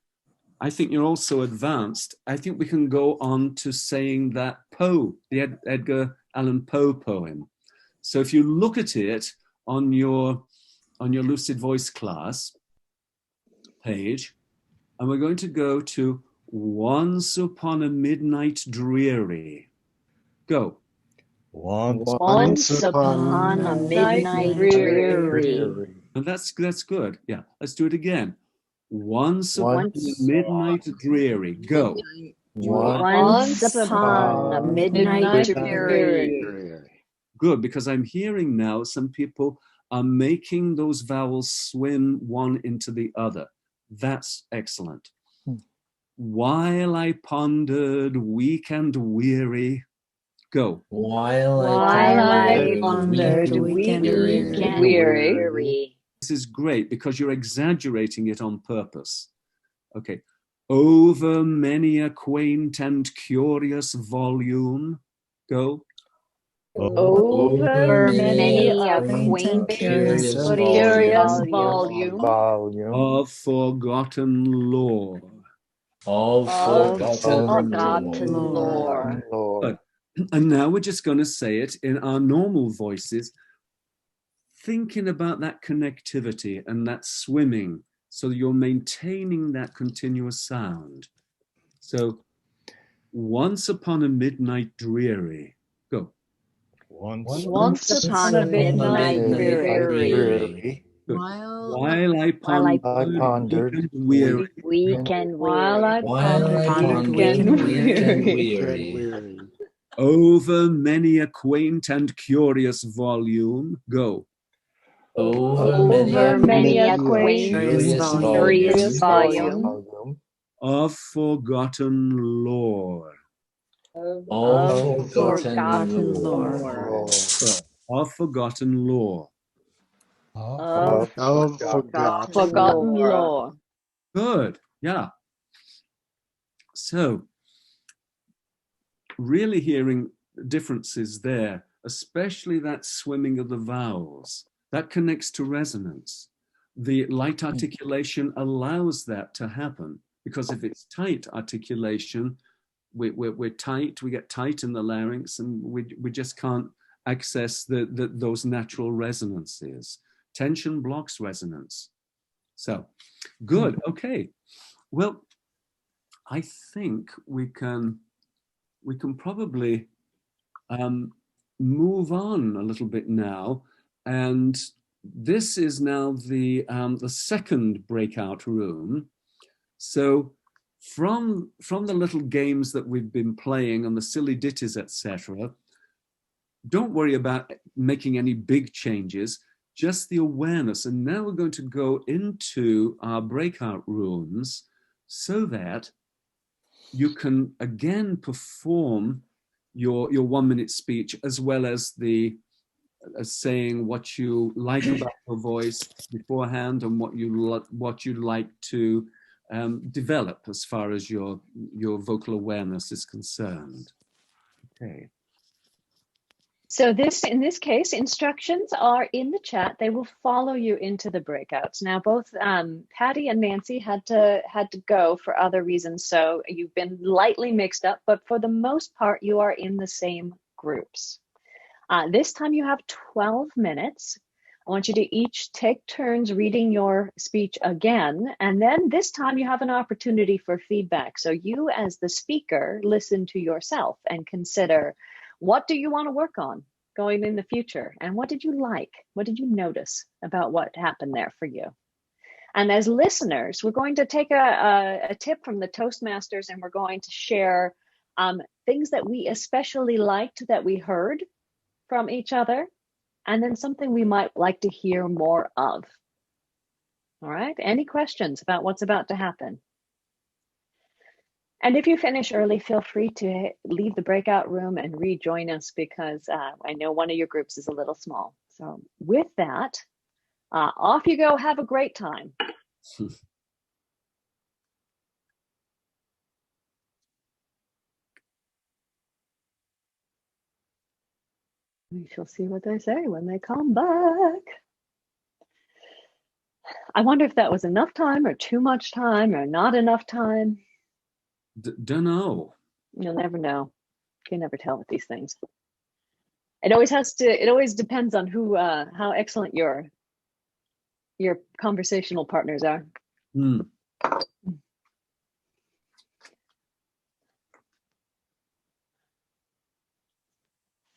I think you're also advanced. I think we can go on to saying that Poe, the Edgar Allan Poe poem. So if you look at it on your Lucid Voice class page, and we're going to go to Once Upon a Midnight Dreary. Go. Once upon a midnight dreary. And that's good. Yeah, let's do it again. Once upon a midnight dreary. Go. Once upon a midnight dreary. Good, because I'm hearing now some people are making those vowels swim one into the other. That's excellent. While I pondered, weak and weary. Go. While I pondered, weak and weary. This is great because you're exaggerating it on purpose. Okay. Over many a quaint and curious volume. Go. Over many a quaint, curious volume of forgotten lore. Of forgotten lore. Good. And now we're just going to say it in our normal voices, thinking about that connectivity and that swimming, so that you're maintaining that continuous sound. So, once upon a midnight dreary. Go. Once upon a midnight dreary. While I pondered, weary. Weak and weary. Over many a quaint and curious volume. Go. Over many a quaint and curious volume of forgotten lore. Of forgotten lore. Of forgotten lore. Of forgotten lore. Good. Yeah. So, really hearing differences there, especially that swimming of the vowels. That connects to resonance. The light articulation allows that to happen, because if it's tight articulation, we're tight, we get tight in the larynx, and we just can't access those natural resonances. Tension blocks resonance. So, good, okay. Well, I think we can probably move on a little bit now. And this is now the second breakout room. So from the little games that we've been playing and the silly ditties, etc., don't worry about making any big changes, just the awareness. And now we're going to go into our breakout rooms so that you can again perform your 1 minute speech, as well as saying what you like about your voice beforehand and what you'd like to develop as far as your vocal awareness is concerned. Okay. So in this case, instructions are in the chat. They will follow you into the breakouts. Now, both Patty and Nancy had to go for other reasons, so you've been lightly mixed up, but for the most part, you are in the same groups. This time you have 12 minutes. I want you to each take turns reading your speech again, and then this time you have an opportunity for feedback. So you as the speaker, listen to yourself and consider, what do you want to work on going in the future? And what did you like? What did you notice about what happened there for you? And as listeners, we're going to take a tip from the Toastmasters, and we're going to share things that we especially liked that we heard from each other, and then something we might like to hear more of. All right, any questions about what's about to happen? And if you finish early, feel free to leave the breakout room and rejoin us, because I know one of your groups is a little small. So with that, off you go, have a great time. We shall see what they say when they come back. I wonder if that was enough time or too much time or not enough time. Don't know. You'll never know. You can never tell with these things. It always depends on who, how excellent your conversational partners are. Mm.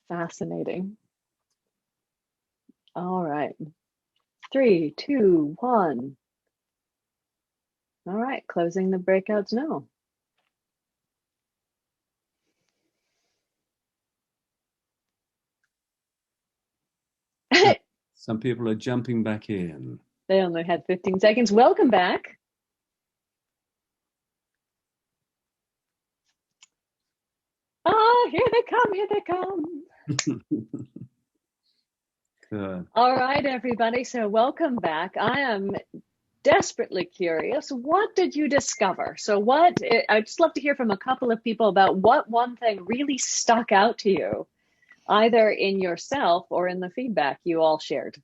Fascinating. All right. 3, 2, 1. All right, closing the breakouts now. Some people are jumping back in. They only had 15 seconds. Welcome back. Ah, here they come, here they come. Good. All right, everybody. So welcome back. I am desperately curious. What did you discover? So I'd just love to hear from a couple of people about what one thing really stuck out to you, either in yourself or in the feedback you all shared.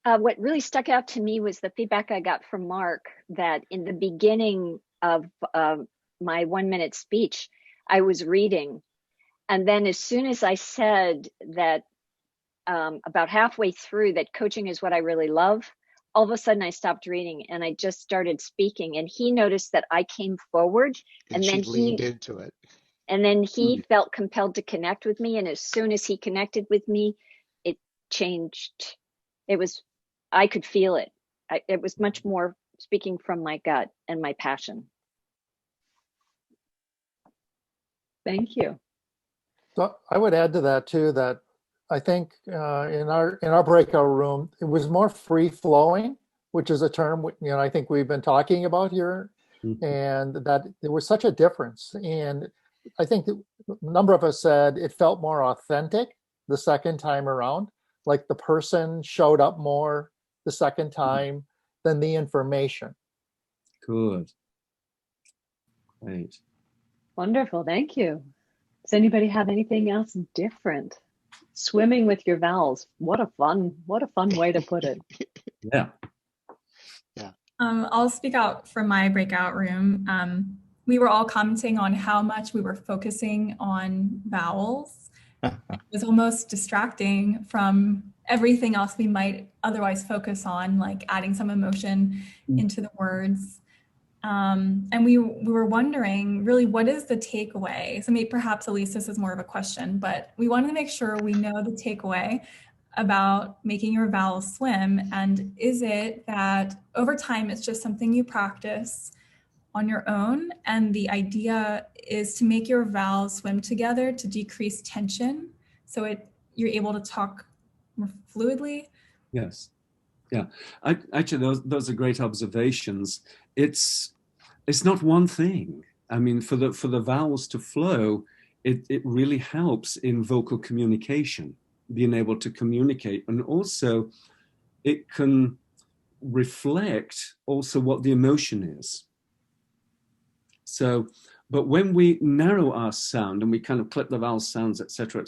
What really stuck out to me was the feedback I got from Mark, that in the beginning of my 1-minute speech, I was reading. And then as soon as I said that about halfway through that coaching is what I really love, all of a sudden I stopped reading and I just started speaking. And he noticed that I came forward, and then she leaned into it. And then he felt compelled to connect with me. And as soon as he connected with me, it changed. I could feel it. It was much more speaking from my gut and my passion. Thank you. So I would add to that too, that I think in our breakout room, it was more free flowing, which is a term, I think we've been talking about here, and that there was such a difference. And I think that a number of us said it felt more authentic the second time around, like the person showed up more the second time than the information. Good. Great. Wonderful. Thank you. Does anybody have anything else different? Swimming with your vowels. What a fun way to put it. Yeah. I'll speak out from my breakout room. We were all commenting on how much we were focusing on vowels. It was almost distracting from everything else we might otherwise focus on, like adding some emotion into the words. And we were wondering, really, what is the takeaway? So maybe perhaps, Elise, this is more of a question, but we wanted to make sure we know the takeaway about making your vowels swim. And is it that over time, it's just something you practice on your own? And the idea is to make your vowels swim together to decrease tension, so you're able to talk more fluidly? Yes. Yeah. Actually, those are great observations. It's not one thing. I mean, for the vowels to flow, it really helps in vocal communication, being able to communicate, and also it can reflect also what the emotion is. So, but when we narrow our sound and we kind of clip the vowel sounds, etc.,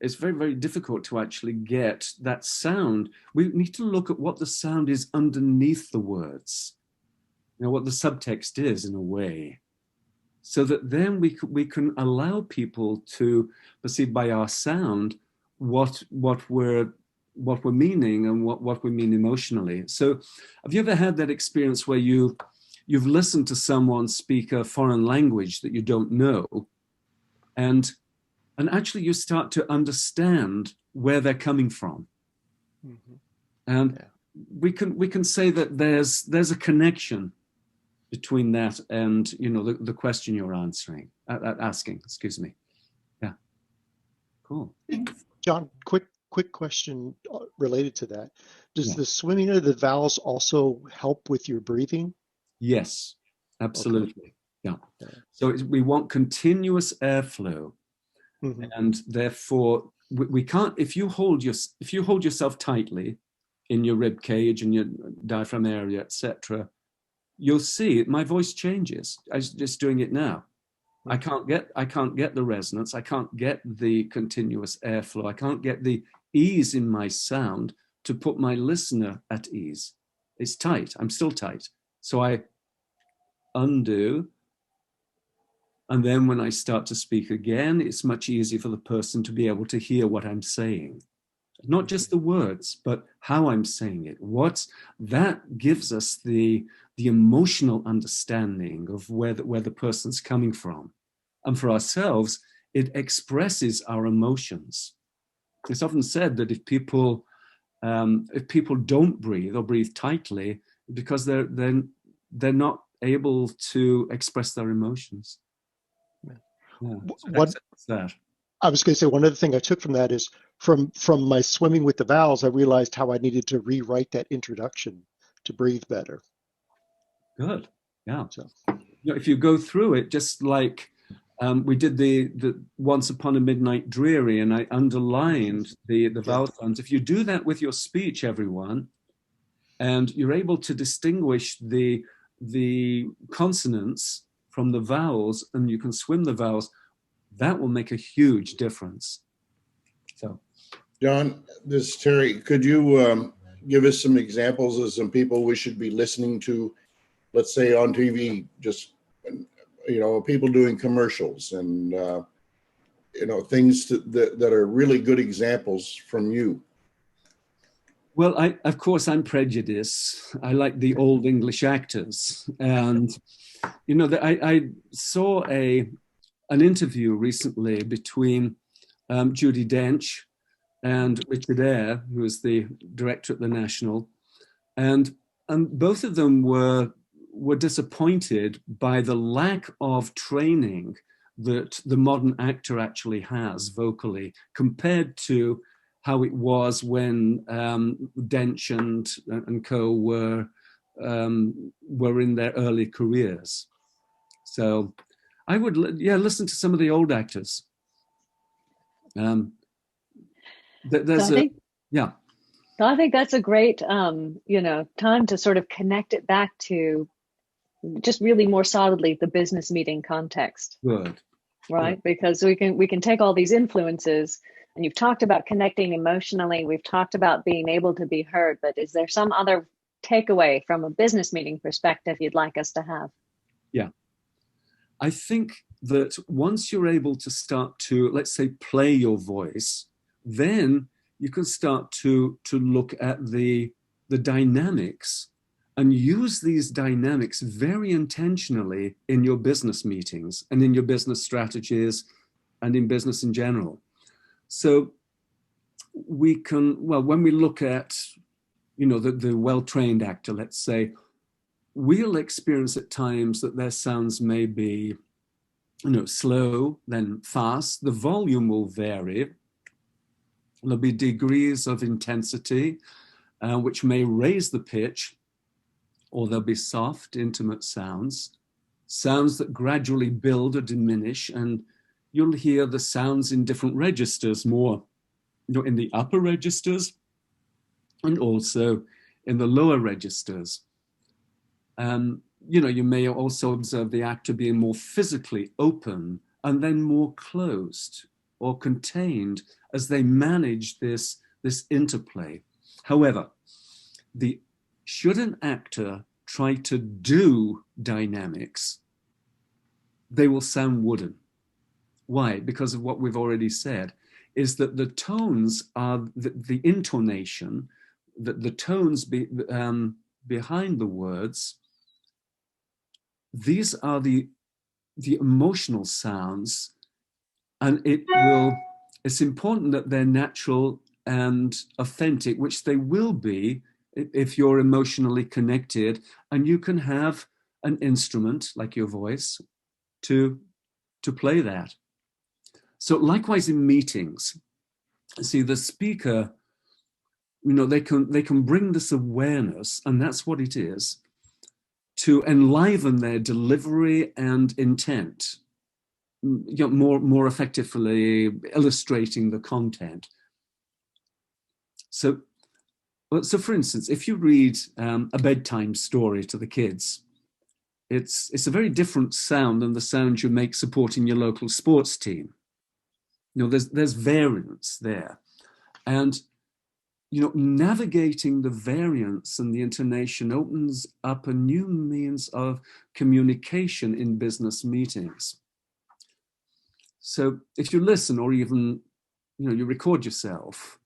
it's very, very difficult to actually get that sound. We need to look at what the sound is underneath the words, what the subtext is in a way, so that then we can allow people to perceive by our sound what we're meaning and what we mean emotionally. So have you ever had that experience where you've listened to someone speak a foreign language that you don't know, and actually you start to understand where they're coming from? Mm-hmm. And we can say that there's a connection between that and, you know, the question you're asking, excuse me. Yeah. Cool. John, quick question related to that. Does the swimming of the vowels also help with your breathing? Yes, absolutely. Okay. Yeah. So we want continuous airflow, mm-hmm. and therefore we can't. If you hold yourself tightly in your rib cage and your diaphragm area, etc., you'll see my voice changes. I'm just doing it now. Mm-hmm. I can't get the resonance. I can't get the continuous airflow. I can't get the ease in my sound to put my listener at ease. It's tight. I'm still tight. So I undo. And then when I start to speak again, it's much easier for the person to be able to hear what I'm saying. Not just the words, but how I'm saying it. That gives us the emotional understanding of where the person's coming from. And for ourselves, it expresses our emotions. It's often said that if people don't breathe or breathe tightly, because they're not able to express their emotions. Yeah. So I was going to say, one other thing I took from that is from my swimming with the vowels, I realized how I needed to rewrite that introduction to breathe better. Good. Yeah. So, you know, if you go through it, just like we did the Once Upon a Midnight Dreary, and I underlined the vowel sounds. If you do that with your speech, everyone, and you're able to distinguish the consonants from the vowels, and you can swim the vowels, that will make a huge difference. So, John, this is Terry. Could you give us some examples of some people we should be listening to, let's say on TV, just, you know, people doing commercials and, you know, things that are really good examples from you? Well, of course, I'm prejudiced. I like the old English actors. And, you know, I saw an interview recently between Judi Dench and Richard Eyre, who was the director at the National. And both of them were disappointed by the lack of training that the modern actor actually has vocally compared to how it was when Dench and co were in their early careers. So I would, listen to some of the old actors. So I think that's a great, time to sort of connect it back to just really more solidly the business meeting context. Good. Right? Good. Because we can take all these influences, and you've talked about connecting emotionally. We've talked about being able to be heard, but is there some other takeaway from a business meeting perspective you'd like us to have? Yeah. I think that once you're able to start to, let's say, play your voice, then you can start to look at the dynamics and use these dynamics very intentionally in your business meetings and in your business strategies and in business in general. So we can, well, when we look at, you know, the well-trained actor, let's say, we'll experience at times that their sounds may be, you know, slow, then fast. The volume will vary. There'll be degrees of intensity, which may raise the pitch, or there'll be soft, intimate sounds that gradually build or diminish, and you'll hear the sounds in different registers, more, you know, in the upper registers and also in the lower registers. You know, you may also observe the actor being more physically open and then more closed or contained as they manage this interplay. However, should an actor try to do dynamics, they will sound wooden. Why? Because of what we've already said. is that the tones are the intonation, the tones behind the words. These are the emotional sounds, and it's important that they're natural and authentic, which they will be if you're emotionally connected, and you can have an instrument like your voice to play that. So likewise in meetings, see, the speaker, they can bring this awareness, and that's what it is, to enliven their delivery and intent, more effectively illustrating the content. So for instance, if you read a bedtime story to the kids, it's a very different sound than the sound you make supporting your local sports team. There's variance there, and navigating the variance and the intonation opens up a new means of communication in business meetings. So if you listen, or even you record yourself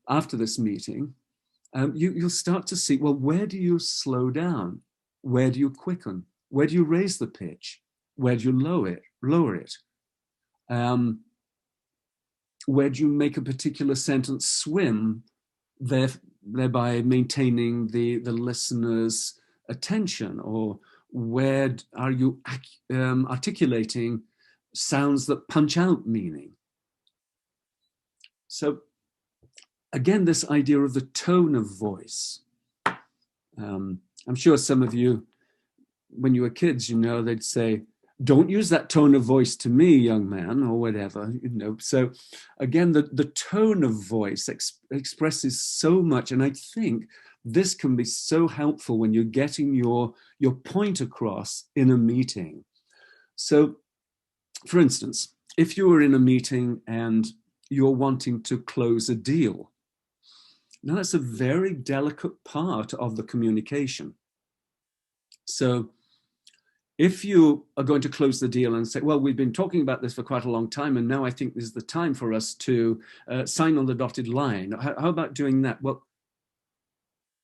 after this meeting, you'll start to see, well, where do you slow down? Where do you quicken? Where do you raise the pitch? Where do you lower it? Where do you make a particular sentence swim, thereby maintaining the listener's attention? Or where are you articulating sounds that punch out meaning? So again, this idea of the tone of voice. I'm sure some of you, when you were kids, they'd say, don't use that tone of voice to me, young man, or whatever, So again, the tone of voice expresses so much. And I think this can be so helpful when you're getting your point across in a meeting. So for instance, if you were in a meeting and you're wanting to close a deal, now that's a very delicate part of the communication. So if you are going to close the deal and say, well, we've been talking about this for quite a long time, and now I think this is the time for us to sign on the dotted line. How about doing that? Well,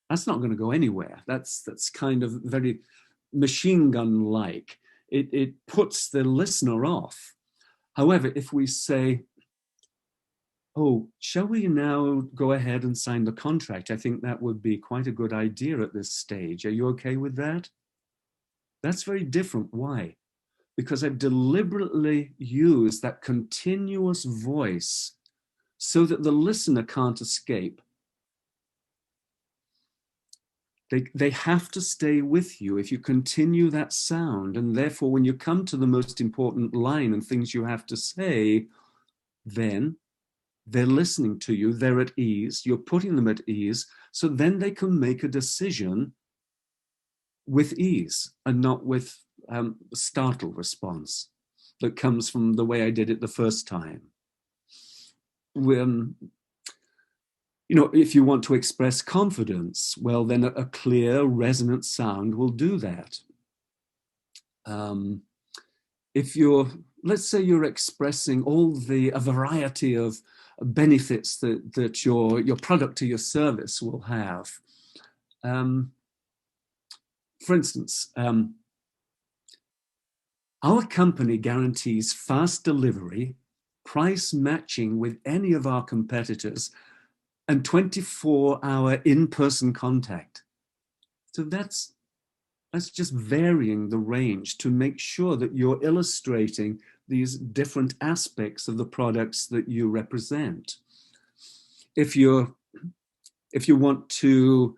that's not going to go anywhere. That's kind of very machine gun-like. It puts the listener off. However, if we say, oh, shall we now go ahead and sign the contract? I think that would be quite a good idea at this stage. Are you okay with that? That's very different. Why? Because I've deliberately used that continuous voice so that the listener can't escape. They have to stay with you if you continue that sound. And therefore, when you come to the most important line and things you have to say, then they're listening to you, they're at ease, you're putting them at ease, so then they can make a decision with ease and not with a startled response that comes from the way I did it the first time. If you want to express confidence, well, then a clear, resonant sound will do that. Let's say you're expressing a variety of benefits that your product or your service will have. For instance, our company guarantees fast delivery, price matching with any of our competitors, and 24-hour in-person contact. So that's just varying the range to make sure that you're illustrating these different aspects of the products that you represent. If you want to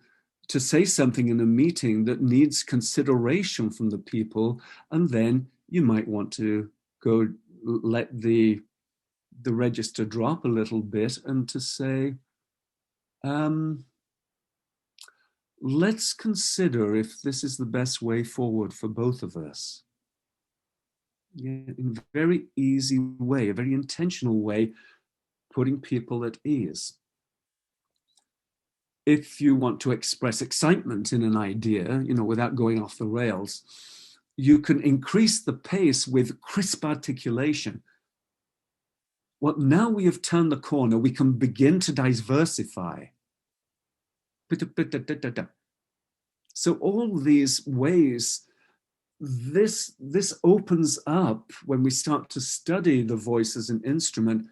say something in a meeting that needs consideration from the people, and then you might want to go let the register drop a little bit and to say, let's consider if this is the best way forward for both of us. In a very easy way, a very intentional way, putting people at ease. If you want to express excitement in an idea, without going off the rails, you can increase the pace with crisp articulation. well, now we have turned the corner, we can begin to diversify. So all these ways, this opens up, when we start to study the voice as an instrument,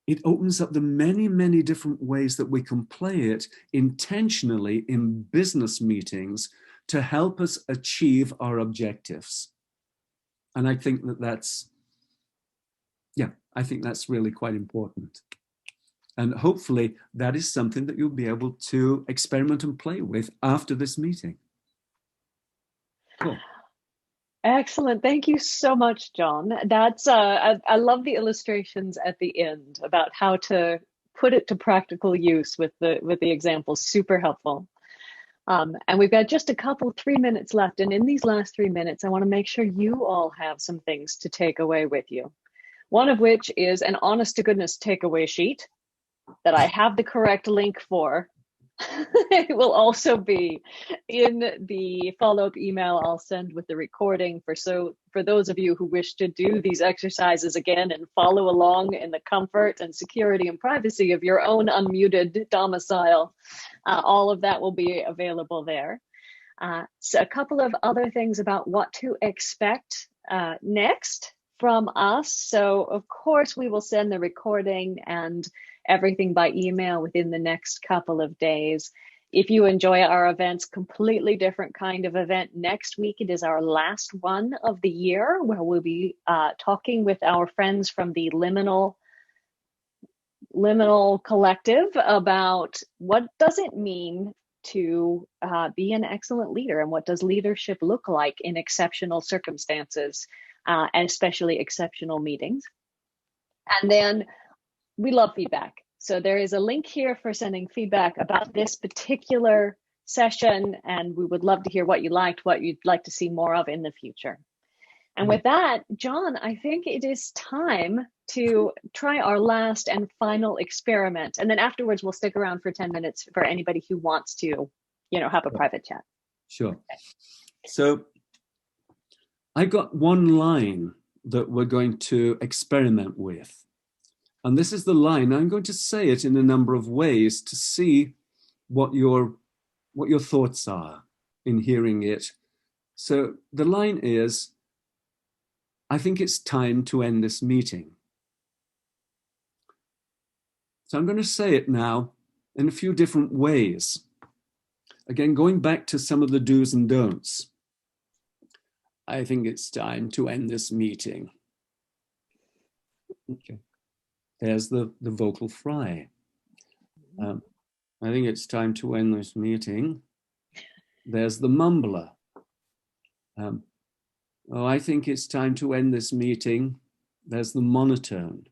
it opens up the many, many different ways that we can play it intentionally in business meetings to help us achieve our objectives. And I think that's really quite important. And hopefully that is something that you'll be able to experiment and play with after this meeting. Cool. Excellent. Thank you so much, John. That's I love the illustrations at the end about how to put it to practical use with the examples. Super helpful. And we've got just 3 minutes left. And in these last 3 minutes, I want to make sure you all have some things to take away with you. One of which is an honest to goodness takeaway sheet that I have the correct link for. It will also be in the follow-up email I'll send with the recording for those of you who wish to do these exercises again and follow along in the comfort and security and privacy of your own unmuted domicile. All of that will be available there. So a couple of other things about what to expect next from us. So of course we will send the recording and everything by email within the next couple of days. If you enjoy our events, completely different kind of event. Next week, it is our last one of the year, where we'll be talking with our friends from the Liminal Collective about what does it mean to be an excellent leader, and what does leadership look like in exceptional circumstances, and especially exceptional meetings. And then we love feedback. So there is a link here for sending feedback about this particular session, and we would love to hear what you liked, what you'd like to see more of in the future. And with that, John, I think it is time to try our last and final experiment. And then afterwards, we'll stick around for 10 minutes for anybody who wants to, have a private chat. Sure. Okay. So I got one line that we're going to experiment with. And this is the line. I'm going to say it in a number of ways to see what your thoughts are in hearing it. So the line is, I think it's time to end this meeting. So I'm going to say it now in a few different ways. Again, going back to some of the do's and don'ts. I think it's time to end this meeting. Okay. There's the vocal fry. I think it's time to end this meeting. There's the mumbler. I think it's time to end this meeting. There's the monotone.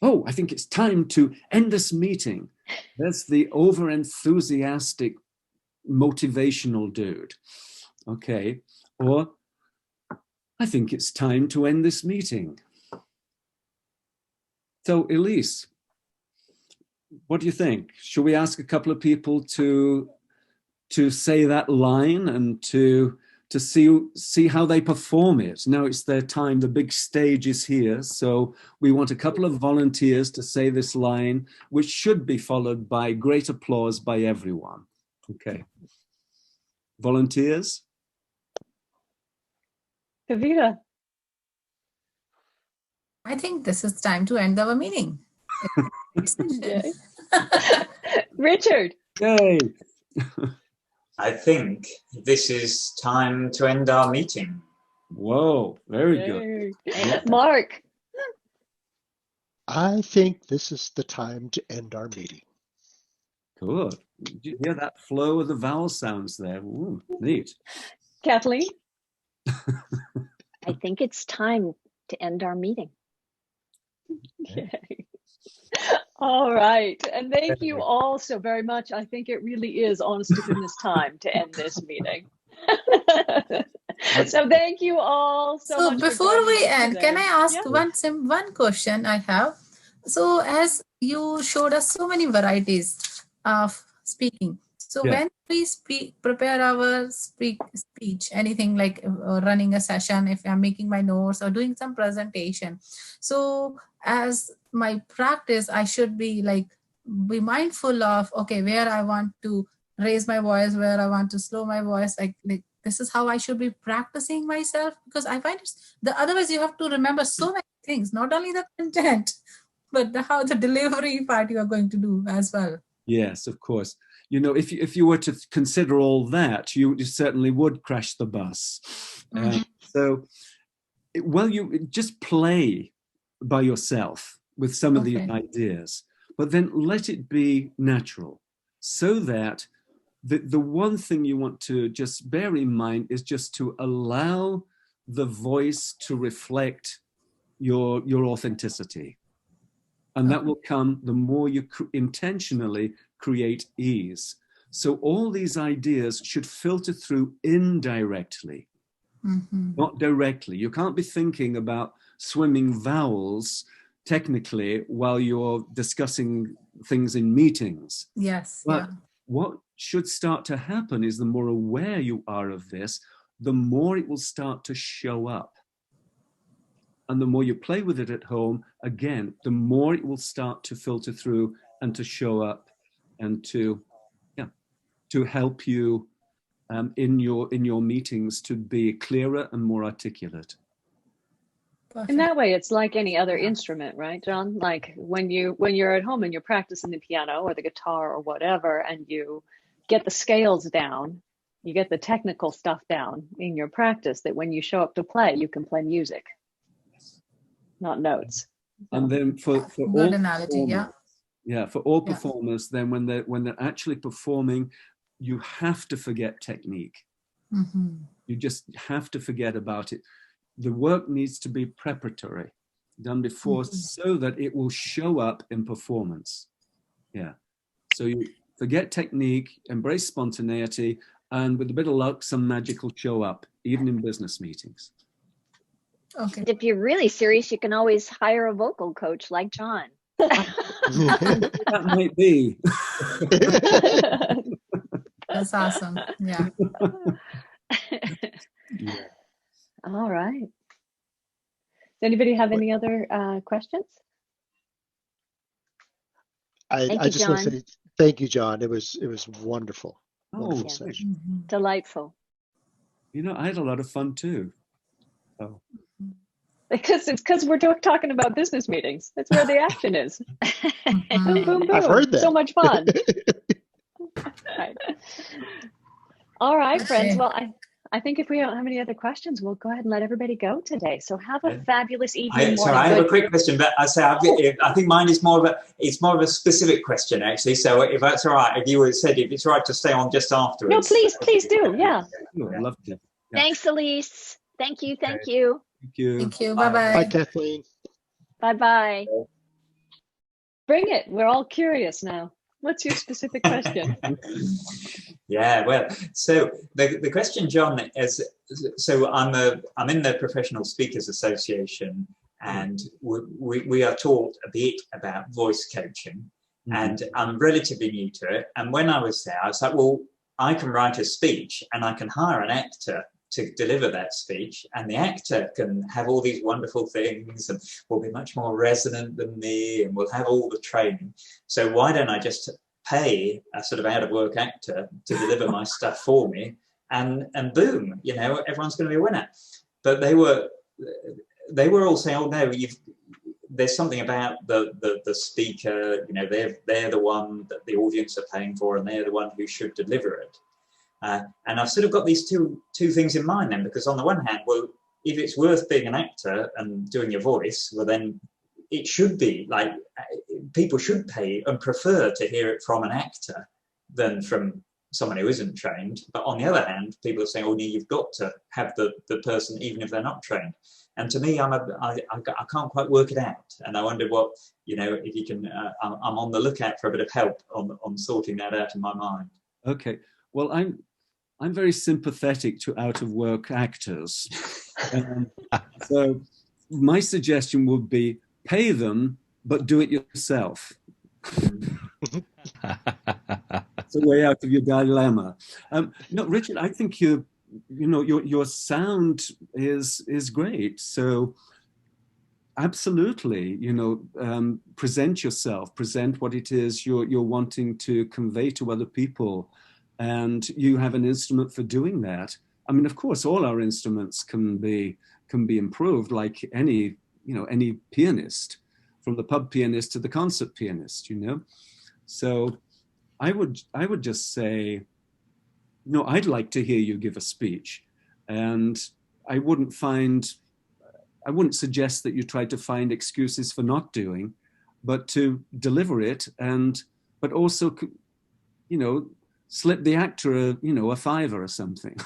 Oh, I think it's time to end this meeting. There's the over-enthusiastic motivational dude. Okay. Or I think it's time to end this meeting. So Elise, what do you think? Should we ask a couple of people to say that line and to see how they perform it? Now it's their time. The big stage is here. So we want a couple of volunteers to say this line, which should be followed by great applause by everyone. Okay. Volunteers? Kavita. I think this is time to end our meeting. Richard. Yay. I think this is time to end our meeting. Whoa, very good. Yeah. Mark. I think this is the time to end our meeting. Good. Did you hear that flow of the vowel sounds there? Ooh, neat. Kathleen. I think it's time to end our meeting. Okay. All right. And thank you all so very much. I think it really is honest to goodness time to end this meeting. So thank you all so much. So before we end, can I ask Yeah. one question I have? So as you showed us so many varieties of speaking. So when we prepare our speech, anything like running a session, if I'm making my notes or doing some presentation. So as my practice, I should be mindful of, okay, where I want to raise my voice, where I want to slow my voice, like this is how I should be practicing myself, because I find otherwise you have to remember so many things, not only the content, but how the delivery part you are going to do as well. Yes, of course. You know, if you were to consider all that, you certainly would crash the bus. So, well, you just play by yourself with some of these ideas, but then let it be natural, so that the one thing you want to just bear in mind is just to allow the voice to reflect your authenticity. And that will come the more you intentionally create ease. So all these ideas should filter through indirectly, not directly. You can't be thinking about swimming vowels technically while you're discussing things in meetings. Yes. But what should start to happen is the more aware you are of this, the more it will start to show up. And the more you play with it at home, again, the more it will start to filter through and to show up and to help you in your meetings to be clearer and more articulate. In that way, it's like any other instrument, right, John? Like when you're at home and you're practicing the piano or the guitar or whatever, and you get the scales down, you get the technical stuff down in your practice, that when you show up to play, you can play music, not notes. And then for good all analogy, for all performers, then when they're actually performing, you have to forget technique. You just have to forget about it. The work needs to be preparatory, done before, so that it will show up in performance. So you forget technique, embrace spontaneity, and with a bit of luck, some magic will show up, even in business meetings. Okay. If you're really serious, you can always hire a vocal coach like John. That might be. That's awesome. Yeah. All right. Does anybody have any other questions? I just want to say thank you, John. It was wonderful. Wonderful session. Delightful. You know, I had a lot of fun too. Oh. Because we're talking about business meetings. That's where the action is. Boom, boom, boom. I've heard that. So much fun. Right. All right, friends. Well, I think if we don't have any other questions, we'll go ahead and let everybody go today. So have a fabulous evening. I have a quick question, but I think mine is more of a specific question, actually. So if that's all right, if you would said if it's right to stay on just afterwards. No, please do. Yeah. I'd love to. Yeah. Thanks, Elise. Thank you. Thank you. Thank you. Thank you. Bye-bye. Bye, Kathleen. Bye-bye. Bring it. We're all curious now. What's your specific question? Yeah, well, so the question, John, is, so I'm in the Professional Speakers Association, and we are taught a bit about voice coaching, and I'm relatively new to it. And when I was there, I was like, well, I can write a speech and I can hire an actor to deliver that speech, and the actor can have all these wonderful things and will be much more resonant than me and will have all the training. So why don't I just pay a sort of out of work actor to deliver my stuff for me, and boom, you know, everyone's going to be a winner. But they were all saying, oh no, there's something about the speaker, you know, they're the one that the audience are paying for, and they're the one who should deliver it. And I've sort of got these two things in mind then, because on the one hand, well, if it's worth being an actor and doing your voice, well then it should be like people should pay and prefer to hear it from an actor than from someone who isn't trained. But on the other hand, people are saying, oh, you've got to have the person even if they're not trained. And to me, I can't quite work it out. And I wondered what, you know, if you can, I'm on the lookout for a bit of help on sorting that out in my mind. Okay. Well, I'm very sympathetic to out-of-work actors. So my suggestion would be pay them, but do it yourself. It's a way out of your dilemma. No, Richard, I think your sound is great. So absolutely, present yourself, present what it is you're wanting to convey to other people. And you have an instrument for doing that. I mean, of course, all our instruments can be improved, like any pianist, from the pub pianist to the concert pianist, So I would just say, I'd like to hear you give a speech, and I wouldn't suggest that you try to find excuses for not doing, but to deliver it, but also, slip the actor a $5 or something.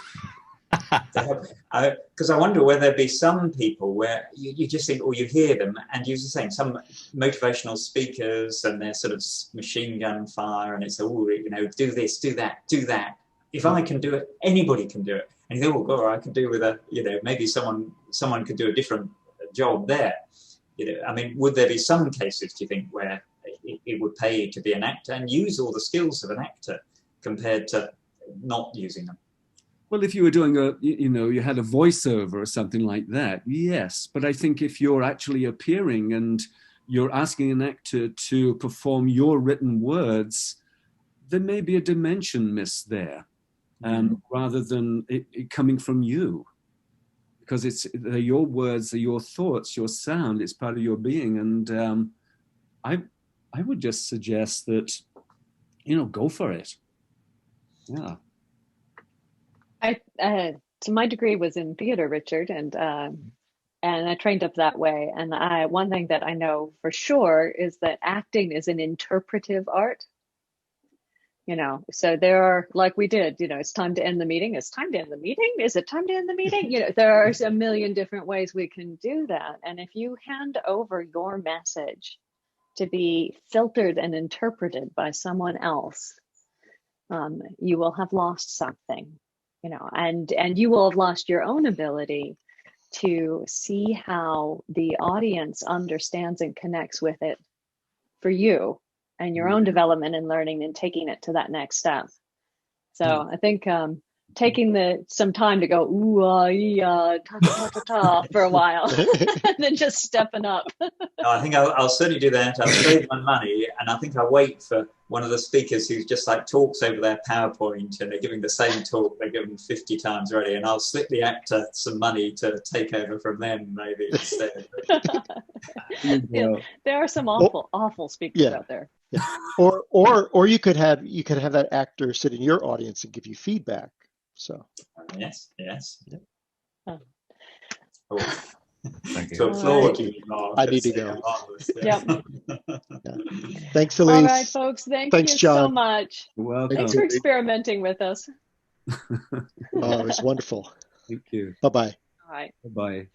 Because I wonder whether there'd be some people where you just think, or you hear them, and you're just saying some motivational speakers, and they're sort of machine gun fire, and it's do this, do that, do that. If I can do it, anybody can do it. And you think, oh God, I could do with maybe someone could do a different job there. I mean, would there be some cases, do you think, where it would pay to be an actor and use all the skills of an actor compared to not using them? Well, if you were doing you had a voiceover or something like that, yes. But I think if you're actually appearing and you're asking an actor to perform your written words, there may be a dimension missed there, rather than it coming from you. Because they're your words, they're your thoughts, your sound, it's part of your being. And I would just suggest that, go for it. Yeah. So my degree was in theater, Richard, and I trained up that way. And one thing that I know for sure is that acting is an interpretive art. So there are, like we did, it's time to end the meeting. It's time to end the meeting. Is it time to end the meeting? There are a million different ways we can do that. And if you hand over your message to be filtered and interpreted by someone else, you will have lost something. And you will have lost your own ability to see how the audience understands and connects with it for you and your own development and learning and taking it to that next step. So I think taking some time to go, ooh, ta, ta, ta, ta, for a while, and then just stepping up. No, I think I'll certainly do that. I'll save my money, and I think I'll wait for one of the speakers who just talks over their PowerPoint, and they're giving the same talk they're giving 50 times already, and I'll slip the actor some money to take over from them maybe instead. There are some awful speakers out there. Yeah. Or you could have that actor sit in your audience and give you feedback. So yes. Yeah. Oh. Thank you. To applaud you, Mark. I need to go. Yep. Yeah. Thanks, Elise. All right, folks. Thanks, you John. so much. You're welcome. Thanks for experimenting with us. Oh, it was wonderful. Thank you. Bye-bye. All right. Bye-bye.